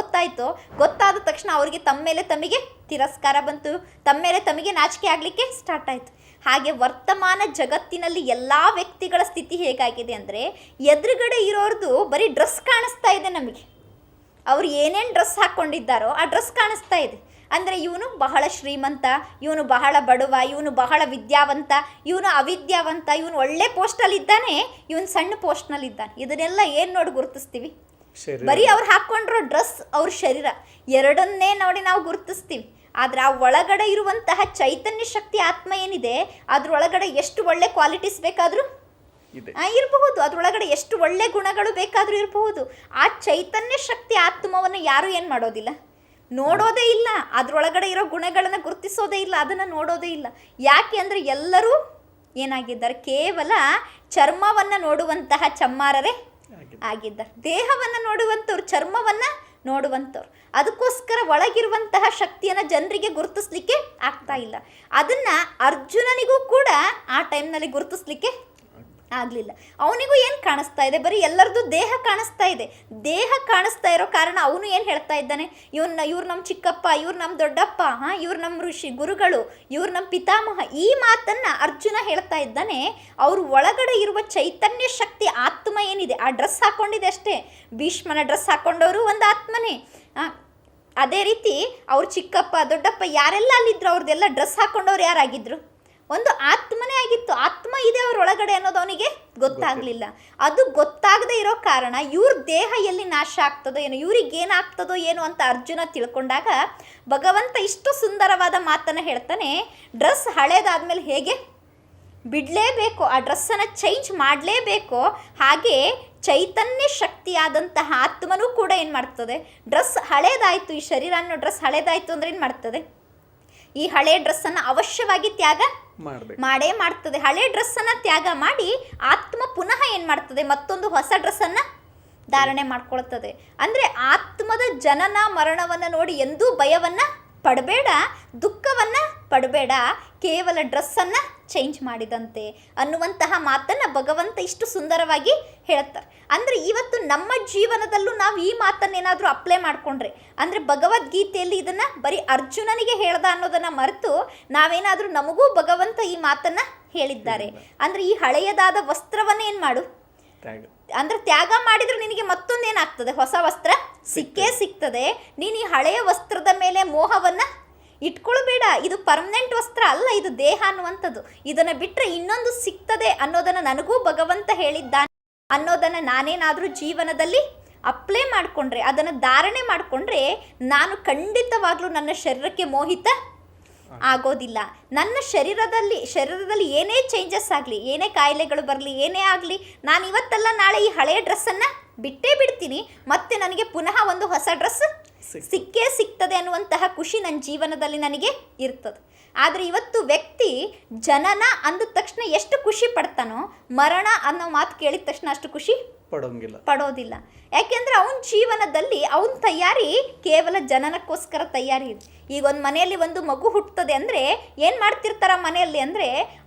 ಗೊತ್ತಾದ ತಕ್ಷಣ ಅವರಿಗೆ ತಮ್ಮ ಮೇಲೆ ತಮಗೆ ತಿರಸ್ಕಾರ ಬಂತು, ತಮ್ಮ ಮೇಲೆ ತಮಗೆ ನಾಚಿಕೆ ಆಗಲಿಕ್ಕೆ ಸ್ಟಾರ್ಟ್ ಆಯಿತು. ಹಾಗೆ ವರ್ತಮಾನ ಜಗತ್ತಿನಲ್ಲಿ ಎಲ್ಲ ವ್ಯಕ್ತಿಗಳ ಸ್ಥಿತಿ ಹೇಗಾಗಿದೆ ಅಂದರೆ, ಎದುರುಗಡೆ ಇರೋರ್ದು ಬರೀ ಡ್ರೆಸ್ ಕಾಣಿಸ್ತಾ ಇದೆ ನಮಗೆ. ಅವ್ರು ಏನೇನು ಡ್ರೆಸ್ ಹಾಕ್ಕೊಂಡಿದ್ದಾರೋ ಆ ಡ್ರೆಸ್ ಕಾಣಿಸ್ತಾ ಇದೆ. ಅಂದರೆ ಇವನು ಬಹಳ ಶ್ರೀಮಂತ, ಇವನು ಬಹಳ ಬಡವ, ಇವನು ಬಹಳ ವಿದ್ಯಾವಂತ, ಇವನು ಅವಿದ್ಯಾವಂತ, ಇವನು ಒಳ್ಳೆ ಪೋಸ್ಟಲ್ಲಿದ್ದಾನೆ, ಇವನು ಸಣ್ಣ ಪೋಸ್ಟ್ನಲ್ಲಿದ್ದಾನೆ. ಇದನ್ನೆಲ್ಲ ಏನು ನೋಡಿ ಗುರುತಿಸ್ತೀವಿ? ಬರೀ ಅವ್ರು ಹಾಕ್ಕೊಂಡಿರೋ ಡ್ರೆಸ್, ಅವ್ರ ಶರೀರ ಎರಡನ್ನೇ ನೋಡಿ ನಾವು ಗುರುತಿಸ್ತೀವಿ. ಆದರೆ ಆ ಒಳಗಡೆ ಇರುವಂತಹ ಚೈತನ್ಯ ಶಕ್ತಿ ಆತ್ಮ ಏನಿದೆ, ಅದ್ರೊಳಗಡೆ ಎಷ್ಟು ಒಳ್ಳೆ ಕ್ವಾಲಿಟೀಸ್ ಬೇಕಾದರೂ ಇರಬಹುದು, ಅದ್ರೊಳಗಡೆ ಎಷ್ಟು ಒಳ್ಳೆ ಗುಣಗಳು ಬೇಕಾದರೂ ಇರಬಹುದು. ಆ ಚೈತನ್ಯ ಶಕ್ತಿ ಆತ್ಮವನ್ನು ಯಾರು ಏನು ಮಾಡೋದಿಲ್ಲ, ನೋಡೋದೇ ಇಲ್ಲ. ಅದ್ರೊಳಗಡೆ ಇರೋ ಗುಣಗಳನ್ನು ಗುರುತಿಸೋದೇ ಇಲ್ಲ, ಅದನ್ನು ನೋಡೋದೇ ಇಲ್ಲ. ಯಾಕೆ ಅಂದರೆ ಎಲ್ಲರೂ ಏನಾಗಿದ್ದಾರೆ, ಕೇವಲ ಚರ್ಮವನ್ನು ನೋಡುವಂತಹ ಚಮ್ಮಾರರೇ ಆಗಿದ್ದಾರೆ. ದೇಹವನ್ನು ನೋಡುವಂಥವ್ರು, ಚರ್ಮವನ್ನು ನೋಡುವಂಥವ್ರು. ಅದಕ್ಕೋಸ್ಕರ ಒಳಗಿರುವಂತಹ ಶಕ್ತಿಯನ್ನು ಜನರಿಗೆ ಗುರುತಿಸ್ಲಿಕ್ಕೆ ಆಗ್ತಾ ಇಲ್ಲ. ಅದನ್ನು ಅರ್ಜುನನಿಗೂ ಕೂಡ ಆ ಟೈಮ್ನಲ್ಲಿ ಗುರುತಿಸ್ಲಿಕ್ಕೆ ಆಗಲಿಲ್ಲ. ಅವನಿಗೂ ಏನು ಕಾಣಿಸ್ತಾ ಇದೆ, ಬರೀ ಎಲ್ಲರದ್ದು ದೇಹ ಕಾಣಿಸ್ತಾ ಇದೆ. ದೇಹ ಕಾಣಿಸ್ತಾ ಇರೋ ಕಾರಣ ಅವನು ಏನು ಹೇಳ್ತಾ ಇದ್ದಾನೆ, ಇವ್ರು ನಮ್ಮ ಚಿಕ್ಕಪ್ಪ, ಇವ್ರು ನಮ್ಮ ದೊಡ್ಡಪ್ಪ, ಇವ್ರು ನಮ್ಮ ಋಷಿ ಗುರುಗಳು, ಇವ್ರು ನಮ್ಮ ಪಿತಾಮಹ. ಈ ಮಾತನ್ನು ಅರ್ಜುನ ಹೇಳ್ತಾ ಇದ್ದಾನೆ. ಅವ್ರ ಒಳಗಡೆ ಇರುವ ಚೈತನ್ಯ ಶಕ್ತಿ ಆತ್ಮ ಏನಿದೆ, ಆ ಡ್ರೆಸ್ ಹಾಕ್ಕೊಂಡಿದೆ ಅಷ್ಟೇ. ಭೀಷ್ಮನ ಡ್ರೆಸ್ ಹಾಕ್ಕೊಂಡವರು ಒಂದು ಆತ್ಮನೇ. ಅದೇ ರೀತಿ ಅವ್ರ ಚಿಕ್ಕಪ್ಪ ದೊಡ್ಡಪ್ಪ ಯಾರೆಲ್ಲ ಅಲ್ಲಿದ್ರು, ಅವ್ರದ್ದೆಲ್ಲ ಡ್ರೆಸ್ ಹಾಕ್ಕೊಂಡವ್ರು ಯಾರಾಗಿದ್ರು, ಒಂದು ಆತ್ಮನೇ ಆಗಿತ್ತು. ಆತ್ಮ ಇದೆ ಅವರೊಳಗಡೆ ಅನ್ನೋದು ಅವನಿಗೆ ಗೊತ್ತಾಗಲಿಲ್ಲ. ಅದು ಗೊತ್ತಾಗದೇ ಇರೋ ಕಾರಣ ಇವ್ರ ದೇಹ ಎಲ್ಲಿ ನಾಶ ಆಗ್ತದೋ ಏನೋ, ಇವ್ರಿಗೆ ಏನಾಗ್ತದೋ ಏನೋ ಅಂತ ಅರ್ಜುನ ತಿಳ್ಕೊಂಡಾಗ ಭಗವಂತ ಇಷ್ಟು ಸುಂದರವಾದ ಮಾತನ್ನು ಹೇಳ್ತಾನೆ. ಡ್ರೆಸ್ ಹಳೇದಾದ್ಮೇಲೆ ಹೇಗೆ ಬಿಡಲೇಬೇಕು, ಆ ಡ್ರೆಸ್ಸನ್ನು ಚೇಂಜ್ ಮಾಡಲೇಬೇಕು. ಹಾಗೆ ಚೈತನ್ಯ ಶಕ್ತಿಯಾದಂತಹ ಆತ್ಮನೂ ಕೂಡ ಏನು ಮಾಡ್ತದೆ, ಡ್ರೆಸ್ ಹಳೇದಾಯಿತು, ಈ ಶರೀರ ಅನ್ನೋ ಡ್ರೆಸ್ ಹಳೇದಾಯಿತು ಅಂದರೆ ಏನು ಮಾಡ್ತದೆ, ಈ ಹಳೆ ಡ್ರೆಸ್ಸನ್ನು ಅವಶ್ಯವಾಗಿ ತ್ಯಾಗ ಮಾಡೇ ಮಾಡ್ತದೆ. ಹಳೆ ಡ್ರೆಸ್ಸನ್ನು ತ್ಯಾಗ ಮಾಡಿ ಆತ್ಮ ಪುನಃ ಏನು ಮಾಡ್ತದೆ, ಮತ್ತೊಂದು ಹೊಸ ಡ್ರೆಸ್ಸನ್ನು ಧಾರಣೆ ಮಾಡ್ಕೊಳ್ತದೆ. ಅಂದರೆ ಆತ್ಮದ ಜನನ ಮರಣವನ್ನು ನೋಡಿ ಎಂದೂ ಭಯವನ್ನು ಪಡಬೇಡ, ದುಃಖವನ್ನು ಪಡಬೇಡ, ಕೇವಲ ಡ್ರೆಸ್ಸನ್ನು ಚೇಂಜ್ ಮಾಡಿದಂತೆ ಅನ್ನುವಂತಹ ಮಾತನ್ನು ಭಗವಂತ ಇಷ್ಟು ಸುಂದರವಾಗಿ ಹೇಳ್ತಾರೆ. ಅಂದರೆ ಇವತ್ತು ನಮ್ಮ ಜೀವನದಲ್ಲೂ ನಾವು ಈ ಮಾತನ್ನೇನಾದರೂ ಅಪ್ಲೈ ಮಾಡಿಕೊಂಡ್ರೆ, ಅಂದರೆ ಭಗವದ್ಗೀತೆಯಲ್ಲಿ ಇದನ್ನು ಬರೀ ಅರ್ಜುನನಿಗೆ ಹೇಳ್ದ ಅನ್ನೋದನ್ನು ಮರೆತು ನಾವೇನಾದರೂ ನಮಗೂ ಭಗವಂತ ಈ ಮಾತನ್ನು ಹೇಳಿದ್ದಾರೆ. ಅಂದರೆ ಈ ಹಳೆಯದಾದ ವಸ್ತ್ರವನ್ನು ಏನು ಮಾಡು, ಅಂದರೆ ತ್ಯಾಗ ಮಾಡಿದ್ರೆ ನಿನಗೆ ಮತ್ತೊಂದೇನಾಗ್ತದೆ, ಹೊಸ ವಸ್ತ್ರ ಸಿಗ್ತದೆ. ನೀನು ಈ ಹಳೆಯ ವಸ್ತ್ರದ ಮೇಲೆ ಮೋಹವನ್ನು ಇಟ್ಕೊಳ್ಬೇಡ. ಇದು ಪರ್ಮನೆಂಟ್ ವಸ್ತ್ರ ಅಲ್ಲ, ಇದು ದೇಹ ಅನ್ನುವಂಥದ್ದು. ಇದನ್ನು ಬಿಟ್ಟರೆ ಇನ್ನೊಂದು ಸಿಗ್ತದೆ ಅನ್ನೋದನ್ನು ನನಗೂ ಭಗವಂತ ಹೇಳಿದ್ದಾನೆ ಅನ್ನೋದನ್ನು ನಾನೇನಾದರೂ ಜೀವನದಲ್ಲಿ ಅಪ್ಲೈ ಮಾಡಿಕೊಂಡ್ರೆ, ಅದನ್ನು ಧಾರಣೆ ಮಾಡಿಕೊಂಡ್ರೆ, ನಾನು ಖಂಡಿತವಾಗ್ಲೂ ನನ್ನ ಶರೀರಕ್ಕೆ ಮೋಹಿತ ಆಗೋದಿಲ್ಲ. ನನ್ನ ಶರೀರದಲ್ಲಿ ಏನೇ ಚೇಂಜಸ್ ಆಗಲಿ, ಏನೇ ಕಾಯಿಲೆಗಳು ಬರಲಿ, ಏನೇ ಆಗಲಿ, ನಾನು ಇವತ್ತಲ್ಲ ನಾಳೆ ಈ ಹಳೆಯ ಡ್ರೆಸ್ಸನ್ನು ಬಿಟ್ಟೇ ಬಿಡ್ತೀನಿ. ಮತ್ತೆ ನನಗೆ ಪುನಃ ಒಂದು ಹೊಸ ಡ್ರೆಸ್ ಸಿಗ್ತದೆ ಅನ್ನುವಂತಹ ಖುಷಿ ನನ್ನ ಜೀವನದಲ್ಲಿ ನನಗೆ ಇರ್ತದೆ. ಆದರೆ ಇವತ್ತು ವ್ಯಕ್ತಿ ಜನನ ಅಂದ ತಕ್ಷಣ ಎಷ್ಟು ಖುಷಿ ಪಡ್ತಾನೋ, ಮರಣ ಅನ್ನೋ ಮಾತು ಕೇಳಿದ ತಕ್ಷಣ ಅಷ್ಟು ಖುಷಿ ಪಡೋದಿಲ್ಲ. ಯಾಕೆಂದರೆ ಅವನ ಜೀವನದಲ್ಲಿ ಅವನ ತಯಾರಿ ಕೇವಲ ಜನನಕ್ಕೋಸ್ಕರ ತಯಾರಿ ಇದೆ. ಈಗ ಒಂದು ಮನೆಯಲ್ಲಿ ಒಂದು ಮಗು ಹುಟ್ಟುತ್ತದೆ ಅಂದರೆ ಏನು ಮಾಡ್ತಿರ್ತಾರೆ ಮನೆಯಲ್ಲಿ ಅಂದರೆ,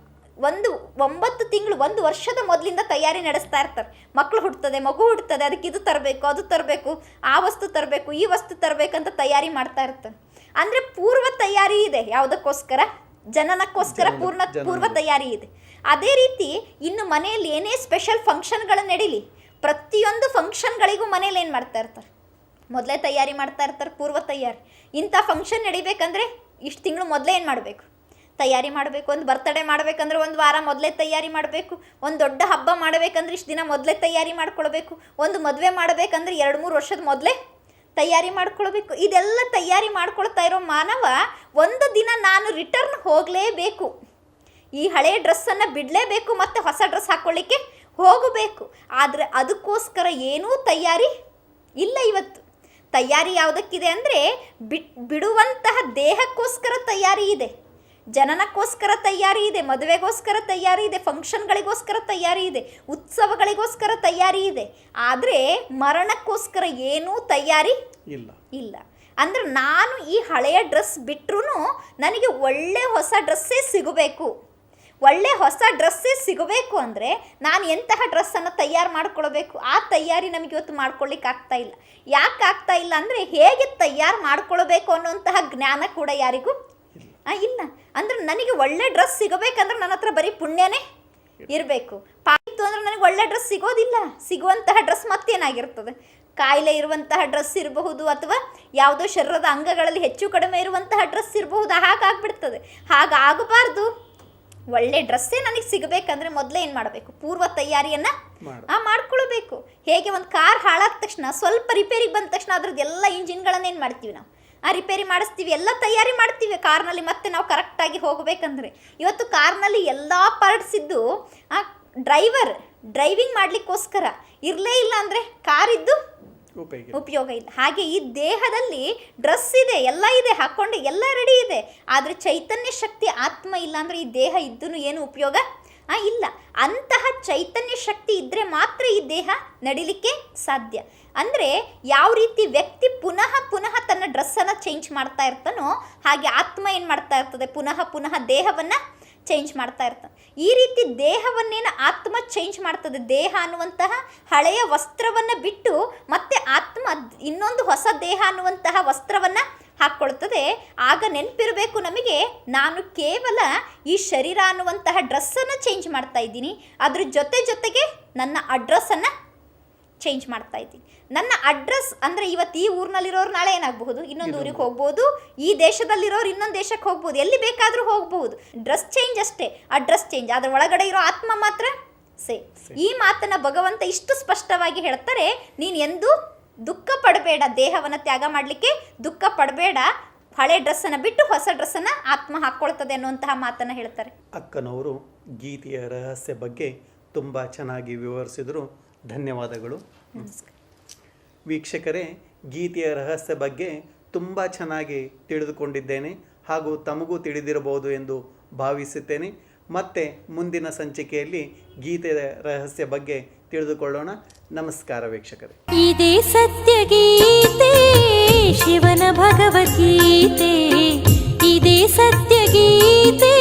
9 ತಿಂಗಳು 1 ವರ್ಷದ ಮೊದಲಿಂದ ತಯಾರಿ ನಡೆಸ್ತಾ ಇರ್ತಾರೆ. ಮಕ್ಕಳು ಹುಟ್ಟುತ್ತದೆ, ಮಗು ಹುಟ್ಟುತ್ತದೆ, ಅದಕ್ಕೆ ಇದು ತರಬೇಕು, ಅದು ತರಬೇಕು, ಆ ವಸ್ತು ತರಬೇಕು, ಈ ವಸ್ತು ತರಬೇಕಂತ ತಯಾರಿ ಮಾಡ್ತಾ ಇರ್ತಾರೆ. ಅಂದರೆ ಪೂರ್ವ ತಯಾರಿ ಇದೆ, ಯಾವುದಕ್ಕೋಸ್ಕರ, ಜನನಕ್ಕೋಸ್ಕರ ಪೂರ್ವ ತಯಾರಿ ಇದೆ. ಅದೇ ರೀತಿ ಇನ್ನು ಮನೆಯಲ್ಲಿ ಏನೇ ಸ್ಪೆಷಲ್ ಫಂಕ್ಷನ್ಗಳು ನಡೀಲಿ, ಪ್ರತಿಯೊಂದು ಫಂಕ್ಷನ್ಗಳಿಗೂ ಮನೇಲಿ ಏನು ಮಾಡ್ತಾ ಇರ್ತಾರೆ, ಮೊದಲೇ ತಯಾರಿ ಮಾಡ್ತಾ ಇರ್ತಾರೆ, ಪೂರ್ವ ತಯಾರಿ. ಇಂಥ ಫಂಕ್ಷನ್ ನಡಿಬೇಕಂದ್ರೆ ಇಷ್ಟು ತಿಂಗಳು ಮೊದಲೇ ಏನು ಮಾಡಬೇಕು, ತಯಾರಿ ಮಾಡಬೇಕು. ಒಂದು ಬರ್ತಡೇ ಮಾಡಬೇಕಂದ್ರೆ 1 ವಾರ ಮೊದಲೇ ತಯಾರಿ ಮಾಡಬೇಕು. ಒಂದು ದೊಡ್ಡ ಹಬ್ಬ ಮಾಡಬೇಕಂದ್ರೆ ಇಷ್ಟು ದಿನ ಮೊದಲೇ ತಯಾರಿ ಮಾಡ್ಕೊಳ್ಬೇಕು. ಒಂದು ಮದುವೆ ಮಾಡಬೇಕಂದ್ರೆ 2-3 ವರ್ಷದ ಮೊದಲೇ ತಯಾರಿ ಮಾಡ್ಕೊಳ್ಬೇಕು. ಇದೆಲ್ಲ ತಯಾರಿ ಮಾಡ್ಕೊಳ್ತಾ ಇರೋ ಮಾನವ ಒಂದು ದಿನ ನಾನು ರಿಟರ್ನ್ ಹೋಗಲೇಬೇಕು, ಈ ಹಳೆಯ ಡ್ರೆಸ್ಸನ್ನು ಬಿಡಲೇಬೇಕು, ಮತ್ತು ಹೊಸ ಡ್ರೆಸ್ ಹಾಕ್ಕೊಳ್ಳಿಕ್ಕೆ ಹೋಗಬೇಕು. ಆದರೆ ಅದಕ್ಕೋಸ್ಕರ ಏನೂ ತಯಾರಿ ಇಲ್ಲ. ಇವತ್ತು ತಯಾರಿ ಯಾವುದಕ್ಕಿದೆ ಅಂದರೆ, ಬಿಡುವಂತಹ ದೇಹಕ್ಕೋಸ್ಕರ ತಯಾರಿ ಇದೆ, ಜನನಕ್ಕೋಸ್ಕರ ತಯಾರಿ ಇದೆ, ಮದುವೆಗೋಸ್ಕರ ತಯಾರಿ ಇದೆ, ಫಂಕ್ಷನ್ಗಳಿಗೋಸ್ಕರ ತಯಾರಿ ಇದೆ, ಉತ್ಸವಗಳಿಗೋಸ್ಕರ ತಯಾರಿ ಇದೆ. ಆದರೆ ಮರಣಕ್ಕೋಸ್ಕರ ಏನೂ ತಯಾರಿ ಇಲ್ಲ. ಅಂದರೆ ನಾನು ಈ ಹಳೆಯ ಡ್ರೆಸ್ ಬಿಟ್ಟರೂ ನನಗೆ ಒಳ್ಳೆ ಹೊಸ ಡ್ರೆಸ್ಸೇ ಸಿಗಬೇಕು, ಒಳ್ಳೆ ಹೊಸ ಡ್ರೆಸ್ಸೇ ಸಿಗಬೇಕು ಅಂದರೆ ನಾನು ಎಂತಹ ಡ್ರೆಸ್ಸನ್ನು ತಯಾರು ಮಾಡ್ಕೊಳ್ಬೇಕು, ಆ ತಯಾರಿ ನಮಗೆ ಇವತ್ತು ಮಾಡ್ಕೊಳ್ಳಿಕ್ಕೆ ಆಗ್ತಾ ಇಲ್ಲ. ಯಾಕೆ ಆಗ್ತಾ ಇಲ್ಲ ಅಂದರೆ ಹೇಗೆ ತಯಾರು ಮಾಡ್ಕೊಳ್ಬೇಕು ಅನ್ನೋಂತಹ ಜ್ಞಾನ ಕೂಡ ಯಾರಿಗೂ ಇಲ್ಲ. ಅಂದರೆ ನನಗೆ ಒಳ್ಳೆ ಡ್ರೆಸ್ ಸಿಗಬೇಕಂದ್ರೆ ನನ್ನ ಹತ್ರ ಬರೀ ಪುಣ್ಯನೇ ಇರಬೇಕು. ಪಾಯಿತು ಅಂದರೆ ನನಗೆ ಒಳ್ಳೆ ಡ್ರೆಸ್ ಸಿಗೋದಿಲ್ಲ. ಸಿಗುವಂತಹ ಡ್ರೆಸ್ ಮತ್ತೇನಾಗಿರ್ತದೆ, ಕಾಯಿಲೆ ಇರುವಂತಹ ಡ್ರೆಸ್ ಇರಬಹುದು, ಅಥವಾ ಯಾವುದೋ ಶರೀರದ ಅಂಗಗಳಲ್ಲಿ ಹೆಚ್ಚು ಕಡಿಮೆ ಇರುವಂತಹ ಡ್ರೆಸ್ ಇರಬಹುದು. ಹಾಗಾಗ್ಬಿಡ್ತದೆ. ಹಾಗಾಗಬಾರ್ದು. ಒಳ್ಳೆ ಡ್ರೆಸ್ಸೇ ನನಗೆ ಸಿಗಬೇಕಂದ್ರೆ ಮೊದಲೇ ಏನು ಮಾಡಬೇಕು, ಪೂರ್ವ ತಯಾರಿಯನ್ನು ಮಾಡ್ಕೊಳ್ಬೇಕು. ಹೇಗೆ ಒಂದು ಕಾರ್ ಹಾಳಾದ ತಕ್ಷಣ ಸ್ವಲ್ಪ ರಿಪೇರಿಗೆ ಬಂದ ತಕ್ಷಣ ಅದ್ರದ್ದು ಎಲ್ಲ ಇಂಜಿನ್ಗಳನ್ನು ಏನು ಮಾಡ್ತೀವಿ ನಾವು, ರಿಪೇರಿ ಮಾಡಿಸ್ತೀವಿ, ಎಲ್ಲ ತಯಾರಿ ಮಾಡ್ತೀವಿ ಕಾರ್ನಲ್ಲಿ. ಮತ್ತೆ ನಾವು ಕರೆಕ್ಟಾಗಿ ಹೋಗಬೇಕಂದ್ರೆ ಇವತ್ತು ಕಾರ್ನಲ್ಲಿ ಎಲ್ಲ ಪಾರ್ಟ್ಸ್ ಇದ್ದು ಡ್ರೈವಿಂಗ್ ಮಾಡಲಿಕ್ಕೋಸ್ಕರ ಇರಲೇ ಇಲ್ಲ ಅಂದರೆ ಕಾರಿದ್ದು ಉಪಯೋಗ ಇಲ್ಲ. ಹಾಗೆ ಈ ದೇಹದಲ್ಲಿ ಡ್ರೆಸ್ ಇದೆ, ಎಲ್ಲ ಇದೆ, ಹಾಕ್ಕೊಂಡು ಎಲ್ಲ ರೆಡಿ ಇದೆ, ಆದರೆ ಚೈತನ್ಯ ಶಕ್ತಿ ಆತ್ಮ ಇಲ್ಲ ಅಂದರೆ ಈ ದೇಹ ಇದ್ದೂ ಏನು ಉಪಯೋಗ ಇಲ್ಲ. ಅಂತಹ ಚೈತನ್ಯ ಶಕ್ತಿ ಇದ್ದರೆ ಮಾತ್ರ ಈ ದೇಹ ನಡಿಲಿಕ್ಕೆ ಸಾಧ್ಯ. ಅಂದರೆ ಯಾವ ರೀತಿ ವ್ಯಕ್ತಿ ಪುನಃ ತನ್ನ ಡ್ರೆಸ್ಸನ್ನು ಚೇಂಜ್ ಮಾಡ್ತಾ ಇರ್ತಾನೋ ಹಾಗೆ ಆತ್ಮ ಏನು ಮಾಡ್ತಾ ಇರ್ತದೆ, ಪುನಃ ದೇಹವನ್ನು ಚೇಂಜ್ ಮಾಡ್ತಾ ಇರ್ತಾನೆ. ಈ ರೀತಿ ದೇಹವನ್ನೇನು ಆತ್ಮ ಚೇಂಜ್ ಮಾಡ್ತದೆ. ದೇಹ ಅನ್ನುವಂತಹ ಹಳೆಯ ವಸ್ತ್ರವನ್ನು ಬಿಟ್ಟು ಮತ್ತೆ ಆತ್ಮ ಇನ್ನೊಂದು ಹೊಸ ದೇಹ ಅನ್ನುವಂತಹ ವಸ್ತ್ರವನ್ನು ಹಾಕ್ಕೊಳ್ತದೆ. ಆಗ ನೆನಪಿರಬೇಕು ನಮಗೆ, ನಾನು ಕೇವಲ ಈ ಶರೀರ ಅನ್ನುವಂತಹ ಡ್ರೆಸ್ಸನ್ನು ಚೇಂಜ್ ಮಾಡ್ತಾ ಇದ್ದೀನಿ, ಅದ್ರ ಜೊತೆಗೆ ನನ್ನ ಅಡ್ರೆಸ್ಸನ್ನು ಚೇಂಜ್ ಮಾಡ್ತಾ ಇದ್ದೀನಿ. ನನ್ನ ಅಡ್ರೆಸ್ ಅಂದರೆ ಇವತ್ತು ಈ ಊರಿನಲ್ಲಿರೋರು ನಾಳೆ ಏನಾಗಬಹುದು, ಇನ್ನೊಂದು ಊರಿಗೆ ಹೋಗ್ಬೋದು, ಈ ದೇಶದಲ್ಲಿರೋರು ಇನ್ನೊಂದು ದೇಶಕ್ಕೆ ಹೋಗ್ಬೋದು, ಎಲ್ಲಿ ಬೇಕಾದರೂ ಹೋಗ್ಬೋದು. ಡ್ರೆಸ್ ಚೇಂಜ್ ಅಷ್ಟೇ, ಅಡ್ರೆಸ್ ಚೇಂಜ್, ಅದರ ಒಳಗಡೆ ಇರೋ ಆತ್ಮ ಮಾತ್ರ ಸೇಮ್. ಈ ಮಾತನ್ನು ಭಗವಂತ ಇಷ್ಟು ಸ್ಪಷ್ಟವಾಗಿ ಹೇಳ್ತಾರೆ, ನೀನು ಎಂದೂ ದುಃಖ ಪಡಬೇಡ, ದೇಹವನ್ನು ತ್ಯಾಗ ಮಾಡಲಿಕ್ಕೆ ದುಃಖ ಪಡಬೇಡ, ಹಳೆ ಡ್ರೆಸ್ಸನ್ನು ಬಿಟ್ಟು ಹೊಸ ಡ್ರೆಸ್ಸನ್ನು ಆತ್ಮ ಹಾಕ್ಕೊಳ್ತದೆ ಅನ್ನುವಂತಹ ಮಾತನ್ನು ಹೇಳ್ತಾರೆ. ಅಕ್ಕನವರು ಗೀತೆಯ ರಹಸ್ಯ ಬಗ್ಗೆ ತುಂಬ ಚೆನ್ನಾಗಿ ವಿವರಿಸಿದರು. ಧನ್ಯವಾದಗಳು. ನಮಸ್ಕಾರ ವೀಕ್ಷಕರೇ, ಗೀತೆಯ ರಹಸ್ಯ ಬಗ್ಗೆ ತುಂಬ ಚೆನ್ನಾಗಿ ತಿಳಿದುಕೊಂಡಿದ್ದೇನೆ ಹಾಗೂ ತಮಗೂ ತಿಳಿದಿರಬಹುದು ಎಂದು ಭಾವಿಸುತ್ತೇನೆ. ಮತ್ತೆ ಮುಂದಿನ ಸಂಚಿಕೆಯಲ್ಲಿ ಗೀತೆಯ ರಹಸ್ಯ ಬಗ್ಗೆ ತಿಳಿದುಕೊಳ್ಳೋಣ. ನಮಸ್ಕಾರ ವೀಕ್ಷಕರೇ. ಇದೇ ಸತ್ಯ ಗೀತೆ ಶಿವನ ಭಗವದ್ಗೀತೆ, ಇದೇ ಸತ್ಯ ಗೀತೆ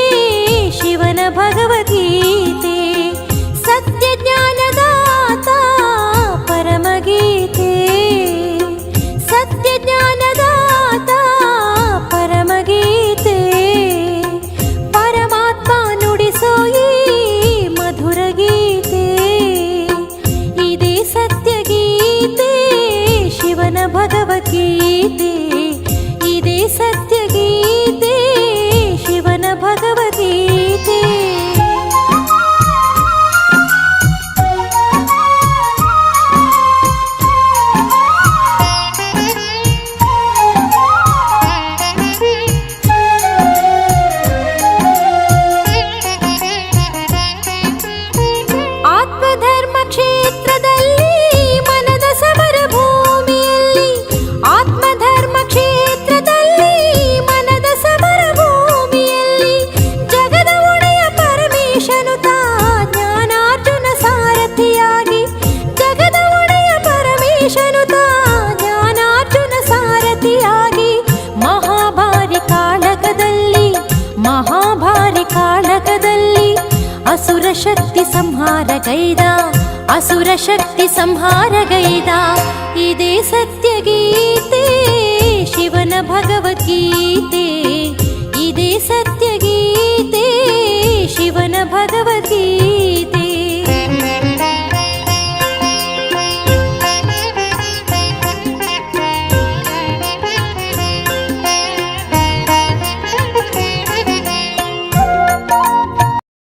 ಶಿವನ ಭಗವದ್ಗೀತೆ, ಸತ್ಯ ಜ್ಞಾನದಾತ ಪರಮಗೀತೆ, ಸತ್ಯ ಜ್ಞಾನದಾತ ಪರಮಗೀತೆ, ಪರಮಾತ್ಮ ನುಡಿಸೋ ಈ ಮಧುರ ಗೀತೆ, ಇದೇ ಸತ್ಯ ಗೀತೆ ಶಿವನ ಭಗವದ್ಗೀತೆ, ಇದೇ ಸತ್ಯ ಗೀತೆ ಶಿವನ ಭಗವದ್ಗೀತೆ. ಅಸುರ ಶಕ್ತಿ ಸಂಹಾರಗೈದ, ಅಸುರ ಶಕ್ತಿ ಸಂಹಾರಗೈದ, ಇದೇ ಸತ್ಯ ಗೀತೆ ಶಿವನ ಭಗವದ್ಗೀತೆ.